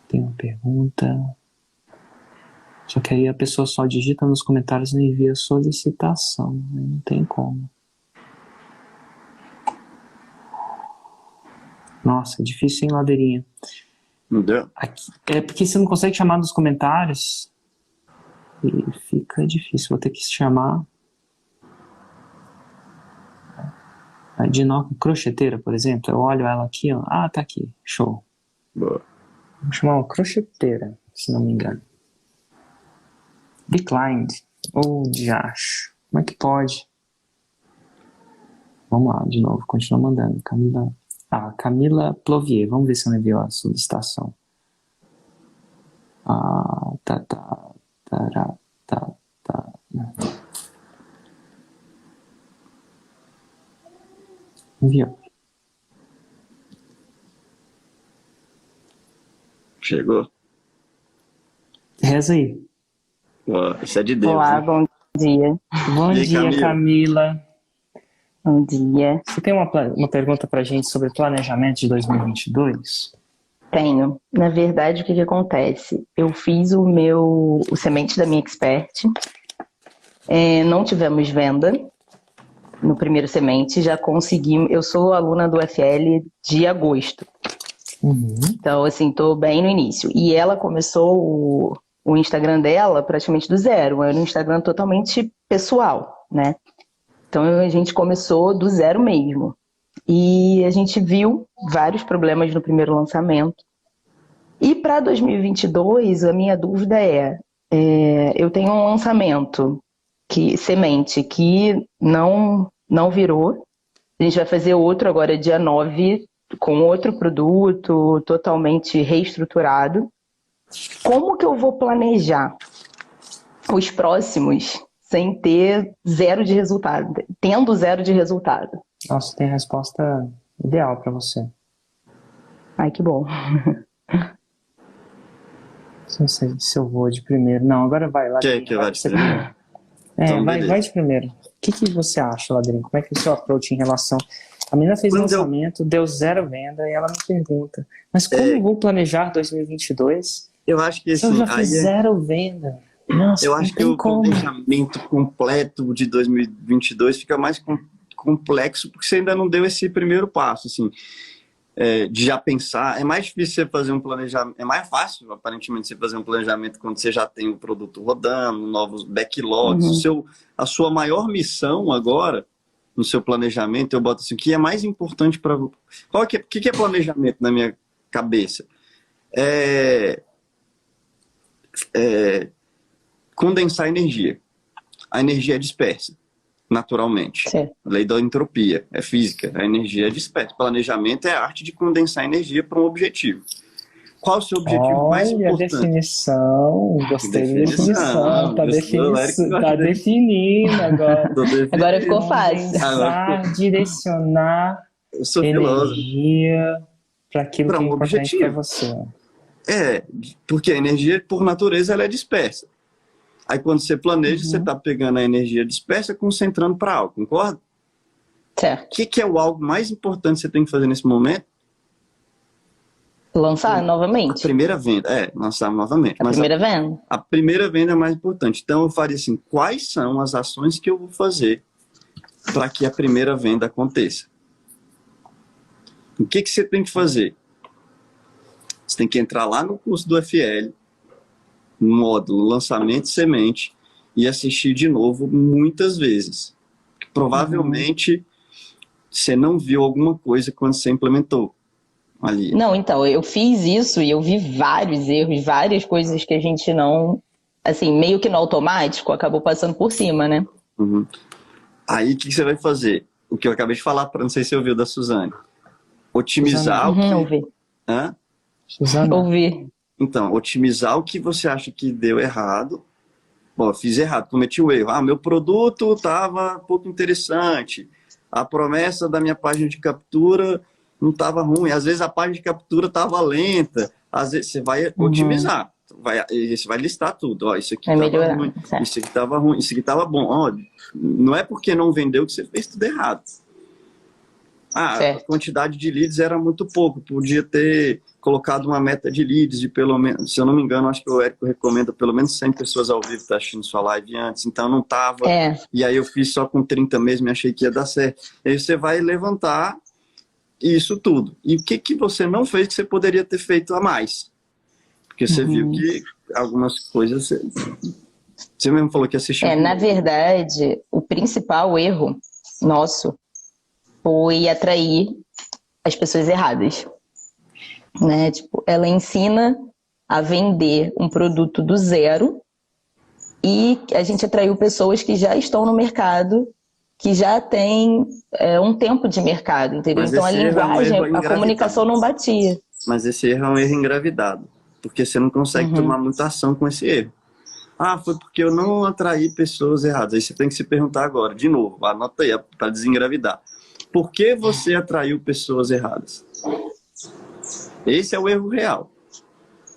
Tem uma pergunta. Só que aí a pessoa só digita nos comentários e envia solicitação. Aí não tem como. Nossa, é difícil, hein, Ladeirinha? Entendeu? Aqui, é porque você não consegue chamar nos comentários. E fica difícil. Vou ter que chamar. A Dinoca crocheteira, por exemplo. Eu olho ela aqui, ó. Ah, tá aqui. Show. Boa. Vou chamar uma crocheteira, se não me engano. Declined. Diacho. Como é que pode? Vamos lá, de novo. Continua mandando. Camila Plovier. Vamos ver se ela enviou a solicitação. Tá. Enviou. Chegou? Reza aí. Boa. Isso é de Deus. Olá, Hein? bom dia. Bom E aí, dia, Camila. Bom dia. Você tem uma pergunta pra gente sobre planejamento de 2022? Tenho. Na verdade, o que acontece? Eu fiz o semente da minha expert. Não tivemos venda no primeiro semente. Já consegui. Eu sou aluna do FL de agosto. Então, assim, tô bem no início. E ela começou o Instagram dela praticamente do zero. Era um Instagram totalmente pessoal, né? Então, a gente começou do zero mesmo. E a gente viu vários problemas no primeiro lançamento. E para 2022, a minha dúvida eu tenho um lançamento, semente, que não virou. A gente vai fazer outro agora, dia 9, com outro produto, totalmente reestruturado. Como que eu vou planejar os próximos sem ter zero de resultado? Tendo zero de resultado. Nossa, tem a resposta ideal para você. Ai, que bom. Não sei se eu vou de primeiro. Não, agora vai, Ladrinho. Que vai de primeiro? Então, beleza. vai de primeiro. O que você acha, Ladrinho? Como é que é o seu approach em relação... A menina fez lançamento, deu zero venda, e ela me pergunta, mas como eu vou planejar 2022 eu acho que se eu assim, já fiz zero venda? Nossa, eu acho que o planejamento completo de 2022 fica mais complexo porque você ainda não deu esse primeiro passo, assim, de já pensar. É mais difícil você fazer um planejamento, é mais fácil, aparentemente, você fazer um planejamento quando você já tem o produto rodando, novos backlogs. A sua maior missão agora, no seu planejamento, eu boto assim, o que é mais importante para... O que é planejamento na minha cabeça? Condensar energia. A energia é dispersa, naturalmente. Certo. A lei da entropia é física, a energia é dispersa. Planejamento é a arte de condensar energia para um objetivo. Qual o seu objetivo mais importante? Olha a definição, gostei da definição, tá definindo agora. Agora ficou fácil. Direcionar energia para aquilo que é importante para você. Porque a energia, por natureza, ela é dispersa. Aí quando você planeja, você está pegando a energia dispersa e concentrando para algo, concorda? Certo. O que é o algo mais importante que você tem que fazer nesse momento? Lançar novamente. A primeira venda, lançar novamente. Venda. A primeira venda é mais importante. Então eu faria assim, quais são as ações que eu vou fazer para que a primeira venda aconteça? O que você tem que fazer? Você tem que entrar lá no curso do FL, no módulo lançamento e semente, e assistir de novo muitas vezes. Provavelmente você não viu alguma coisa quando você implementou ali. Não, então, eu fiz isso e eu vi vários erros, várias coisas que a gente não, assim, meio que no automático, acabou passando por cima, né? Aí o que você vai fazer? O que eu acabei de falar, não sei se você ouviu da Suzane. Otimizar o que... Ouvi. Hã? Suzana. Ouvi. Então, otimizar o que você acha que deu errado. Bom, eu fiz errado, cometi o erro. Meu produto estava pouco interessante. A promessa da minha página de captura não estava ruim. Às vezes a página de captura estava lenta. Às vezes você vai otimizar. Você vai listar tudo. Isso aqui estava ruim. Certo. Isso aqui estava ruim. Isso aqui estava bom. Não é porque não vendeu que você fez tudo errado. a Certo. quantidade de leads era muito pouco, podia ter colocado uma meta de leads de pelo menos, se eu não me engano, acho que o Érico recomenda pelo menos 100 pessoas ao vivo tá assistindo sua live antes, então não tava, e aí eu fiz só com 30 mesmo e achei que ia dar certo. E aí você vai levantar isso tudo. E o que você não fez que você poderia ter feito a mais? Porque você viu que algumas coisas... Você mesmo falou que assistiu. Na verdade, o principal erro nosso foi atrair as pessoas erradas. Né? Tipo, ela ensina a vender um produto do zero e a gente atraiu pessoas que já estão no mercado, que já têm um tempo de mercado, entendeu? Mas então a esse erro é um linguagem, erro a engravidado. comunicação não batia. Mas esse erro é um erro engravidado, porque você não consegue tomar muita ação com esse erro. Ah, foi porque eu não atraí pessoas erradas. Aí você tem que se perguntar agora, de novo, anota aí para desengravidar. Por que você atraiu pessoas erradas? Esse é o erro real.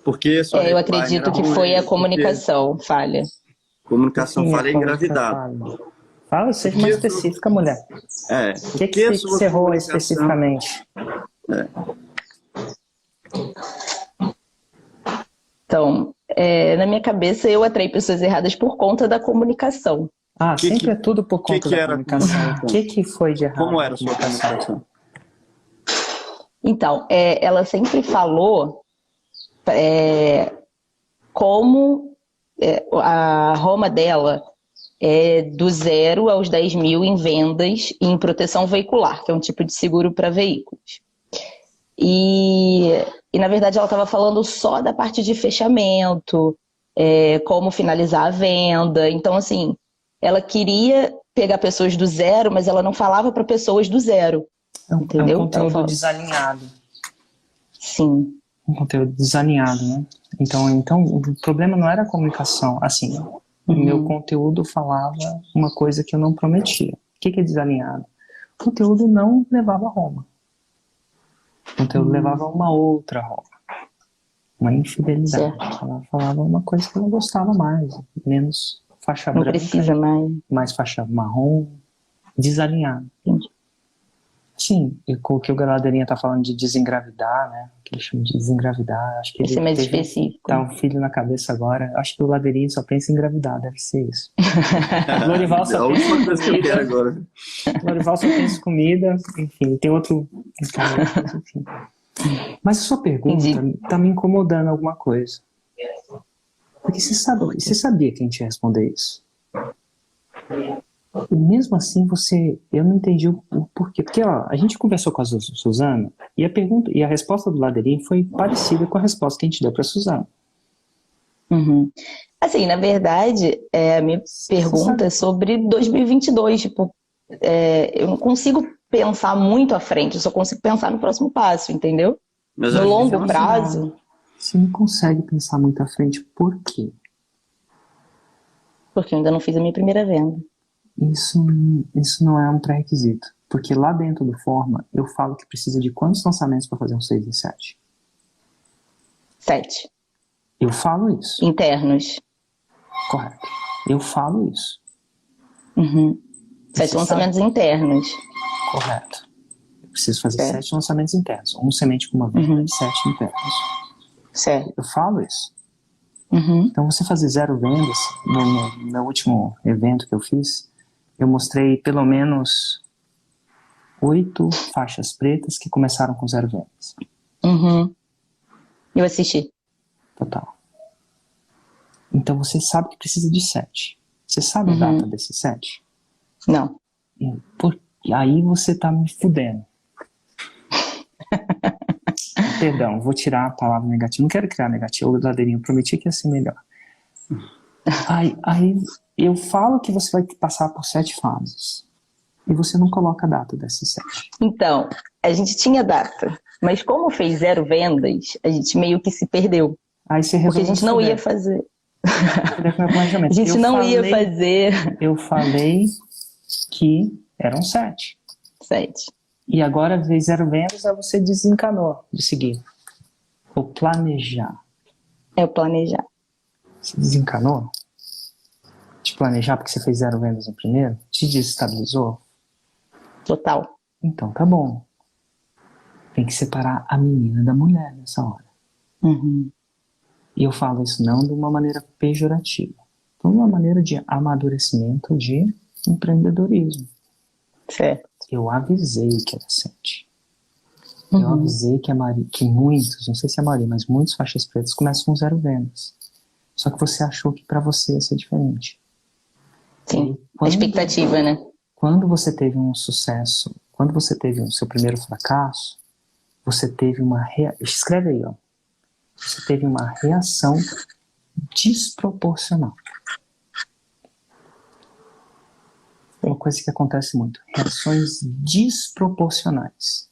Porque Eu acredito que foi a comunicação falha. Comunicação falha é engravidada. Fala, seja mais específica, mulher. O que você errou especificamente? Então, na minha cabeça, eu atraí pessoas erradas por conta da comunicação. Sempre é tudo por conta da comunicação. O que foi de errado? Como era a sua comunicação? Então, ela sempre falou como a Roma dela é do 0 aos 10 mil em vendas em proteção veicular, que é um tipo de seguro para veículos. E, na verdade, ela estava falando só da parte de fechamento, como finalizar a venda. Então, assim, ela queria pegar pessoas do zero, mas ela não falava para pessoas do zero. Entendeu? É um conteúdo desalinhado. Sim. Um conteúdo desalinhado, né? Então, o problema não era a comunicação. Assim, o meu conteúdo falava uma coisa que eu não prometia. O que é desalinhado? O conteúdo não levava a Roma. O conteúdo levava a uma outra Roma. Uma infidelidade. Ela falava uma coisa que eu não gostava mais. Menos faixa branca. Não precisa mais. Mais faixa marrom. Desalinhado. Entendi. Sim, e com o que o Galadeirinha tá falando de desengravidar, né? Que ele chama de desengravidar. Acho que Isso é mais teve, específico. Tá um filho na cabeça agora. Acho que o Ladeirinha só pensa em engravidar, deve ser isso. Lorival só a pensa última em coisa que eu quero agora. Lorival só pensa em comida, enfim, tem outro. Enfim. Mas a sua pergunta tá me incomodando alguma coisa. Porque você sabia que a gente ia responder isso. E mesmo assim, eu não entendi o porquê. Porque, a gente conversou com a Suzana e a resposta do Ladeirinho foi parecida com a resposta que a gente deu para a Suzana. Assim, na verdade, a minha pergunta é sobre 2022. Tipo, eu não consigo pensar muito à frente, eu só consigo pensar no próximo passo, entendeu? No longo prazo. Você não consegue pensar muito à frente, por quê? Porque eu ainda não fiz a minha primeira venda. Isso não é um pré-requisito. Porque lá dentro do Forma, eu falo que precisa de quantos lançamentos para fazer um 6 em 7? 7. Eu falo isso. Internos. Correto. Eu falo isso. 7 lançamentos internos. Correto. Eu preciso fazer 7 lançamentos internos. Um semente com uma venda e 7 internos. Certo. Eu falo isso. Então, você fazer 0 vendas, no último evento que eu fiz, eu mostrei pelo menos 8 faixas pretas que começaram com 0 vendas. Eu assisti. Total. Então, você sabe que precisa de 7. Você sabe a data desses 7? Não. Aí você tá me fudendo. Perdão, vou tirar a palavra negativa. Não quero criar negativo, o Ladeirinho. Eu prometi que ia ser melhor. Aí eu falo que você vai passar por 7 fases. E você não coloca a data dessas 7. Então, a gente tinha data. Mas como fez 0 vendas, a gente meio que se perdeu. Aí você porque a gente não ia fazer. A gente não ia fazer. Eu falei que eram 7. 7. E agora, vez 0 vendas, aí você desencanou de seguir. Ou planejar. É o planejar. Você desencanou? De planejar porque você fez 0 vendas no primeiro? Te desestabilizou? Total. Então, tá bom. Tem que separar a menina da mulher nessa hora. Uhum. E eu falo isso não de uma maneira pejorativa, de uma maneira de amadurecimento, de empreendedorismo. Certo. Eu avisei que era 7. Eu Uhum. avisei que muitos, não sei se é a maioria, mas muitos faixas pretas começam com 0 vendas. Só que você achou que para você ia ser diferente. Sim. E A expectativa, né? quando você teve um sucesso, quando você teve o seu primeiro fracasso, você teve uma escreve aí, ó. Você teve uma reação desproporcional. Uma coisa que acontece muito, reações desproporcionais.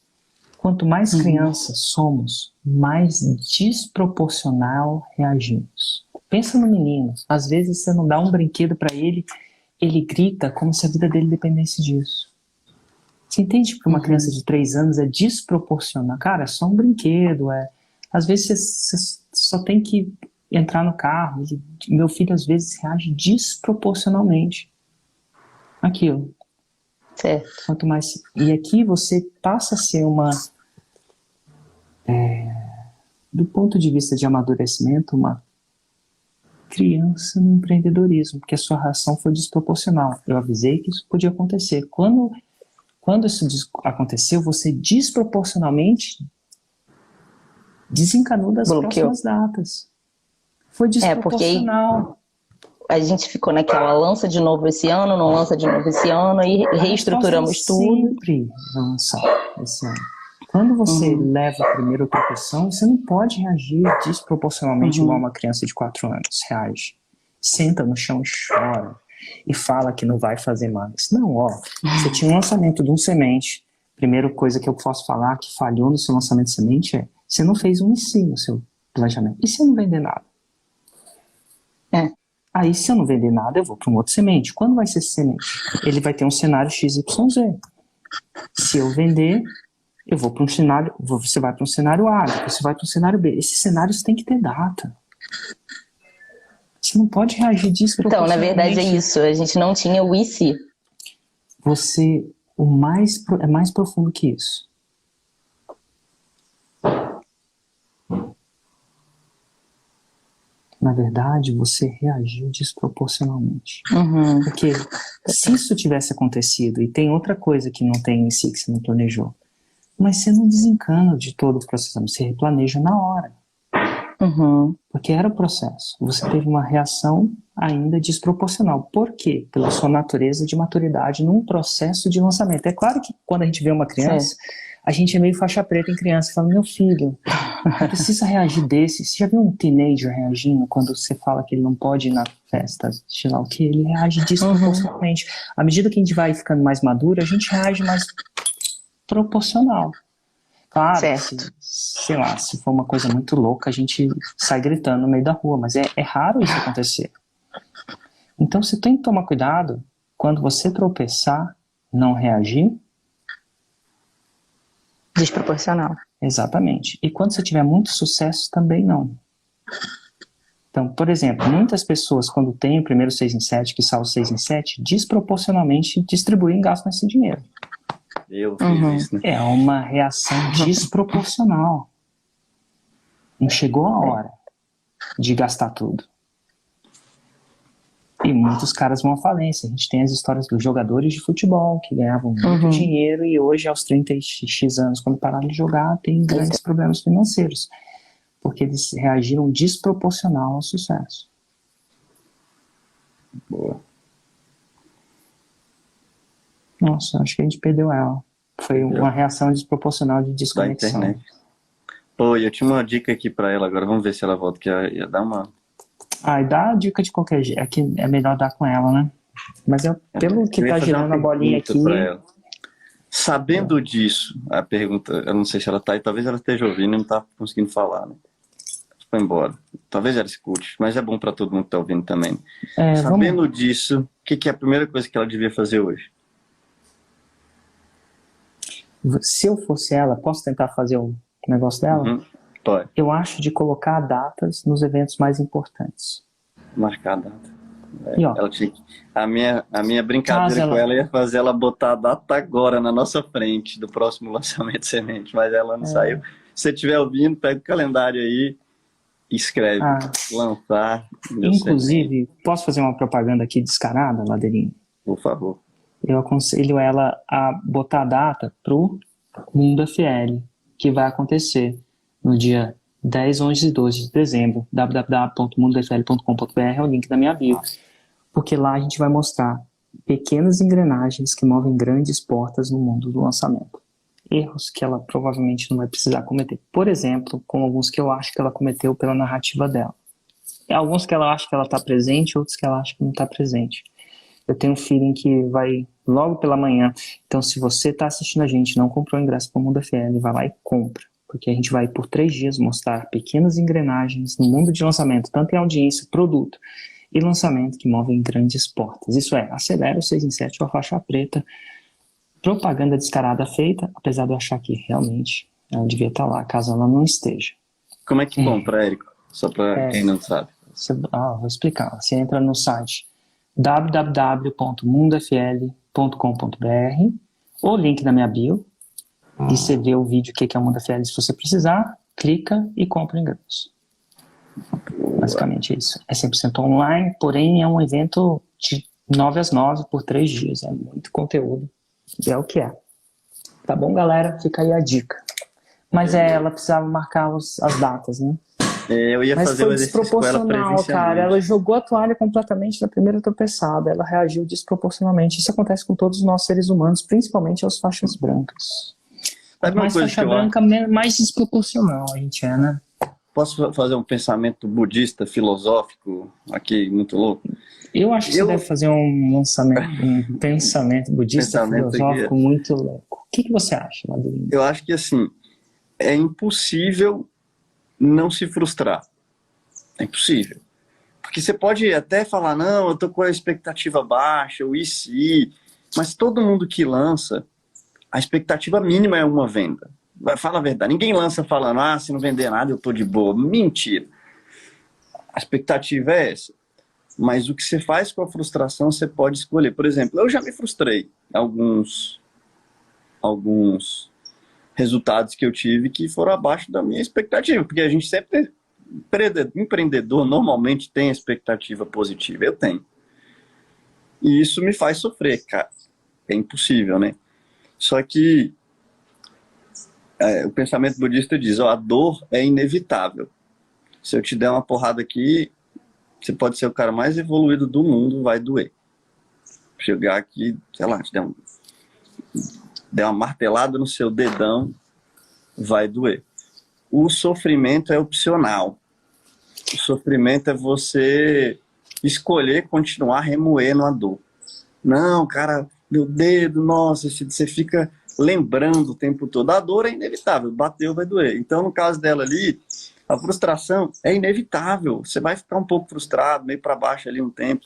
Quanto mais crianças somos, mais desproporcional reagimos. Pensa no menino, às vezes você não dá um brinquedo para ele, ele grita como se a vida dele dependesse disso. Você entende que para uma criança de 3 anos é desproporcional? Cara, é só um brinquedo, às vezes você só tem que entrar no carro. Meu filho às vezes reage desproporcionalmente àquilo. Certo. Quanto mais... E aqui você passa a ser do ponto de vista de amadurecimento, uma criança no empreendedorismo, porque a sua reação foi desproporcional. Eu avisei que isso podia acontecer. Quando isso aconteceu, você desproporcionalmente desencanou das Bloqueou. próximas datas. Foi desproporcional. A gente ficou naquela, lança de novo esse ano, não lança de novo esse ano, e reestruturamos tudo. Sempre lançar esse ano. Quando você leva a primeira tropeção, você não pode reagir desproporcionalmente igual uma criança de 4 anos reage. Senta no chão e chora. E fala que não vai fazer mais. Não, ó. Você tinha um lançamento de um semente. Primeira coisa que eu posso falar que falhou no seu lançamento de semente é: você não fez um ensino no seu planejamento. E se eu não vender nada? Aí, se eu não vender nada, eu vou para um outro semente. Quando vai ser esse semente? Ele vai ter um cenário XYZ. Se eu vender, eu vou para um cenário... Você vai para um cenário A, você vai para um cenário B. Esses cenários têm que ter data. Você não pode reagir desproporcionalmente. Então, na verdade é isso. A gente não tinha o e se. É mais profundo que isso. Na verdade, você reagiu desproporcionalmente. Porque se isso tivesse acontecido, e tem outra coisa que não tem em si, que você não planejou, mas você não desencana de todo o processo, você replaneja na hora. Porque era o processo. Você teve uma reação ainda desproporcional. Por quê? Pela sua natureza de maturidade num processo de lançamento. É claro que quando a gente vê uma criança, a gente é meio faixa preta em criança, falando: meu filho, não precisa reagir desse. Você já viu um teenager reagindo quando você fala que ele não pode ir na festa, sei lá o que? Ele reage desproporcionalmente. À medida que a gente vai ficando mais maduro, a gente reage mais proporcional. Claro, sei lá, se for uma coisa muito louca, a gente sai gritando no meio da rua, mas é raro isso acontecer. Então você tem que tomar cuidado quando você tropeçar, não reagir. Desproporcional. Exatamente. E quando você tiver muito sucesso, também não. Então, por exemplo, muitas pessoas, quando tem o primeiro 6 em 7, que sai o 6 em 7, desproporcionalmente distribuem e gastam esse dinheiro. Eu fiz isso, né? É uma reação desproporcional. Não chegou a hora de gastar tudo. E muitos caras vão à falência. A gente tem as histórias dos jogadores de futebol que ganhavam muito dinheiro e hoje, aos 30x anos, quando pararam de jogar, tem grandes problemas financeiros. Porque eles reagiram desproporcional ao sucesso. Boa. Nossa, acho que a gente perdeu ela. Foi uma reação desproporcional de Da desconexão. internet. Pô, eu tinha uma dica aqui pra ela agora. Vamos ver se ela volta, que ia dar uma... E dá a dica de qualquer jeito. É que é melhor dar com ela, né? Mas pelo que tá girando a bolinha aqui... Sabendo disso, a pergunta... Eu não sei se ela tá aí. Talvez ela esteja ouvindo e não tá conseguindo falar, né? Foi embora. Talvez ela escute. Mas é bom pra todo mundo que tá ouvindo também. Sabendo disso, o que é a primeira coisa que ela devia fazer hoje? Se eu fosse ela, posso tentar fazer o negócio dela? Pode. Eu acho de colocar datas nos eventos mais importantes. Marcar a data. E ó, Ela tinha que... a minha brincadeira caso com ela. ela ia fazer ela botar a data agora na nossa frente do próximo lançamento de semente, mas ela não saiu. Se você estiver ouvindo, pega o calendário aí e escreve Ah, lançar meu semente, inclusive, posso fazer uma propaganda aqui descarada, Ladeirinho? por favor. Eu aconselho ela a botar a data pro Mundo FL, que vai acontecer no dia 10, 11 e 12 de dezembro. www.mundofl.com.br é o link da minha bio. Porque lá a gente vai mostrar pequenas engrenagens que movem grandes portas no mundo do lançamento. Erros que ela provavelmente não vai precisar cometer. Por exemplo, com alguns que eu acho que ela cometeu pela narrativa dela. Alguns que ela acha que ela está presente, outros que ela acha que não está presente. Eu tenho um feeling que vai logo pela manhã. Então, se você está assistindo a gente, não comprou o ingresso para o Mundo FL, vai lá e compra. Porque a gente vai, por 3 dias, mostrar pequenas engrenagens no mundo de lançamento, tanto em audiência, produto e lançamento, que movem grandes portas. Isso é, acelera o 6 em 7 ou a faixa preta. Propaganda descarada feita, apesar de eu achar que realmente ela devia estar lá, caso ela não esteja. Como é que compra, Érico? Só para quem não sabe. Vou explicar. Você entra no site www.mundofl.com.br ou link na minha bio e você vê o vídeo que é o Mundo FL. Se você precisar, clica e compra o ingresso. Basicamente é isso. É 100% online, porém é um evento de 9 às 9 por 3 dias. É muito conteúdo e é o que é. Tá bom, galera? Fica aí a dica. Mas ela precisava marcar as datas, né? Eu ia Mas fazer foi o exercício com ela desproporcional, cara. presencialmente. Ela jogou a toalha completamente na primeira tropeçada. Ela reagiu desproporcionalmente. Isso acontece com todos os nossos seres humanos, principalmente aos faixas brancas. Quanto Sabe uma mais coisa faixa que eu branca, mais desproporcional a gente é, né? posso fazer um pensamento budista, filosófico, aqui, muito louco? Eu acho que você deve fazer um lançamento, um pensamento budista Pensamento filosófico aqui. muito louco. O que você acha, Madeline? Eu acho que, assim, é impossível não se frustrar. É impossível. Porque você pode até falar, não, eu tô com a expectativa baixa, o e se, mas todo mundo que lança, a expectativa mínima é uma venda. Fala a verdade, ninguém lança falando, se não vender nada eu tô de boa. Mentira. A expectativa é essa. Mas o que você faz com a frustração, você pode escolher. Por exemplo, eu já me frustrei alguns resultados que eu tive que foram abaixo da minha expectativa, porque a gente sempre empreendedor normalmente tem expectativa positiva, eu tenho. E isso me faz sofrer, cara. É impossível, né? Só que o pensamento budista diz, a dor é inevitável. Se eu te der uma porrada aqui, você pode ser o cara mais evoluído do mundo, vai doer. Chegar aqui, sei lá, te der uma martelada no seu dedão, vai doer. O sofrimento é opcional. O sofrimento é você escolher continuar remoendo a dor. Não, cara, meu dedo, nossa, você fica lembrando o tempo todo. A dor é inevitável, bateu, vai doer. Então, no caso dela ali, a frustração é inevitável. Você vai ficar um pouco frustrado, meio para baixo ali um tempo.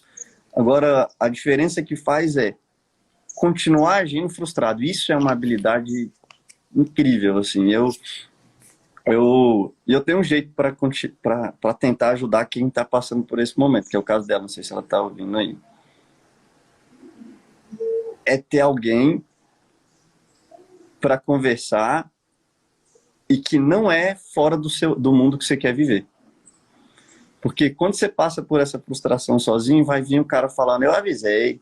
Agora, a diferença que faz é continuar agindo frustrado. Isso é uma habilidade incrível, assim. Eu tenho um jeito para tentar ajudar quem está passando por esse momento, que é o caso dela, não sei se ela está ouvindo aí. É ter alguém para conversar e que não é fora do mundo que você quer viver. Porque quando você passa por essa frustração sozinho, vai vir um cara falando, eu avisei,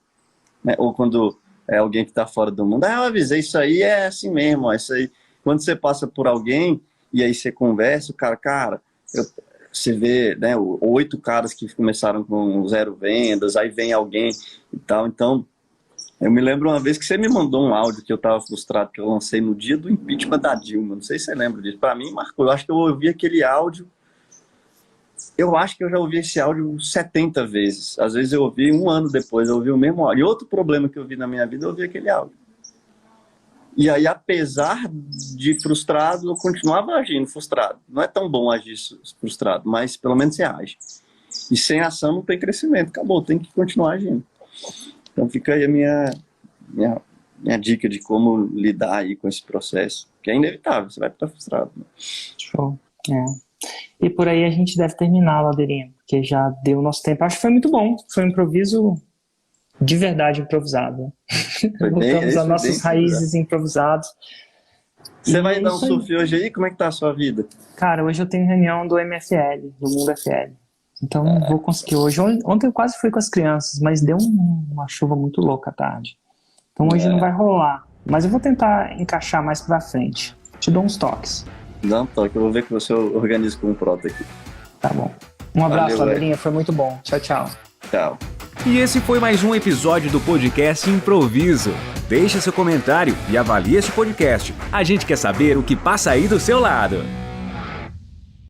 né? Ou quando é alguém que está fora do mundo, eu avisei, isso aí é assim mesmo, ó, isso aí. Quando você passa por alguém e aí você conversa, o cara, você vê, né, 8 caras que começaram com 0 vendas, aí vem alguém e tal. Então, eu me lembro uma vez que você me mandou um áudio que eu estava frustrado, que eu lancei no dia do impeachment da Dilma. Não sei se você lembra disso. Para mim, marcou. Eu acho que eu ouvi aquele áudio. Eu acho que eu já ouvi esse áudio 70 vezes. Às vezes eu ouvi um ano depois, eu ouvi o mesmo áudio. E outro problema que eu vi na minha vida, eu ouvi aquele áudio. E aí, apesar de frustrado, eu continuava agindo frustrado. Não é tão bom agir frustrado, mas pelo menos você age. E sem ação não tem crescimento. Acabou, tem que continuar agindo. Então fica aí a minha dica de como lidar aí com esse processo, que é inevitável, você vai ficar frustrado. Né? Show. E por aí a gente deve terminar, Ladeirinha, porque já deu o nosso tempo. Acho que foi muito bom. Foi um improviso de verdade improvisado. Voltamos às nossas raízes improvisadas. Você vai dar um surf hoje aí? Como é que tá a sua vida? Cara, hoje eu tenho reunião do MFL, do Mundo FL. Então não vou conseguir hoje. Ontem eu quase fui com as crianças, mas deu uma chuva muito louca à tarde. Então hoje não vai rolar. Mas eu vou tentar encaixar mais pra frente. Te dou uns toques. Dá um toque, eu vou ver que você organiza com o Proto aqui. Tá bom. Um abraço, Valeu, Ladeirinha. Foi muito bom. Tchau, tchau. Tchau. E esse foi mais um episódio do podcast Improviso. Deixe seu comentário e avalie este podcast. A gente quer saber o que passa aí do seu lado.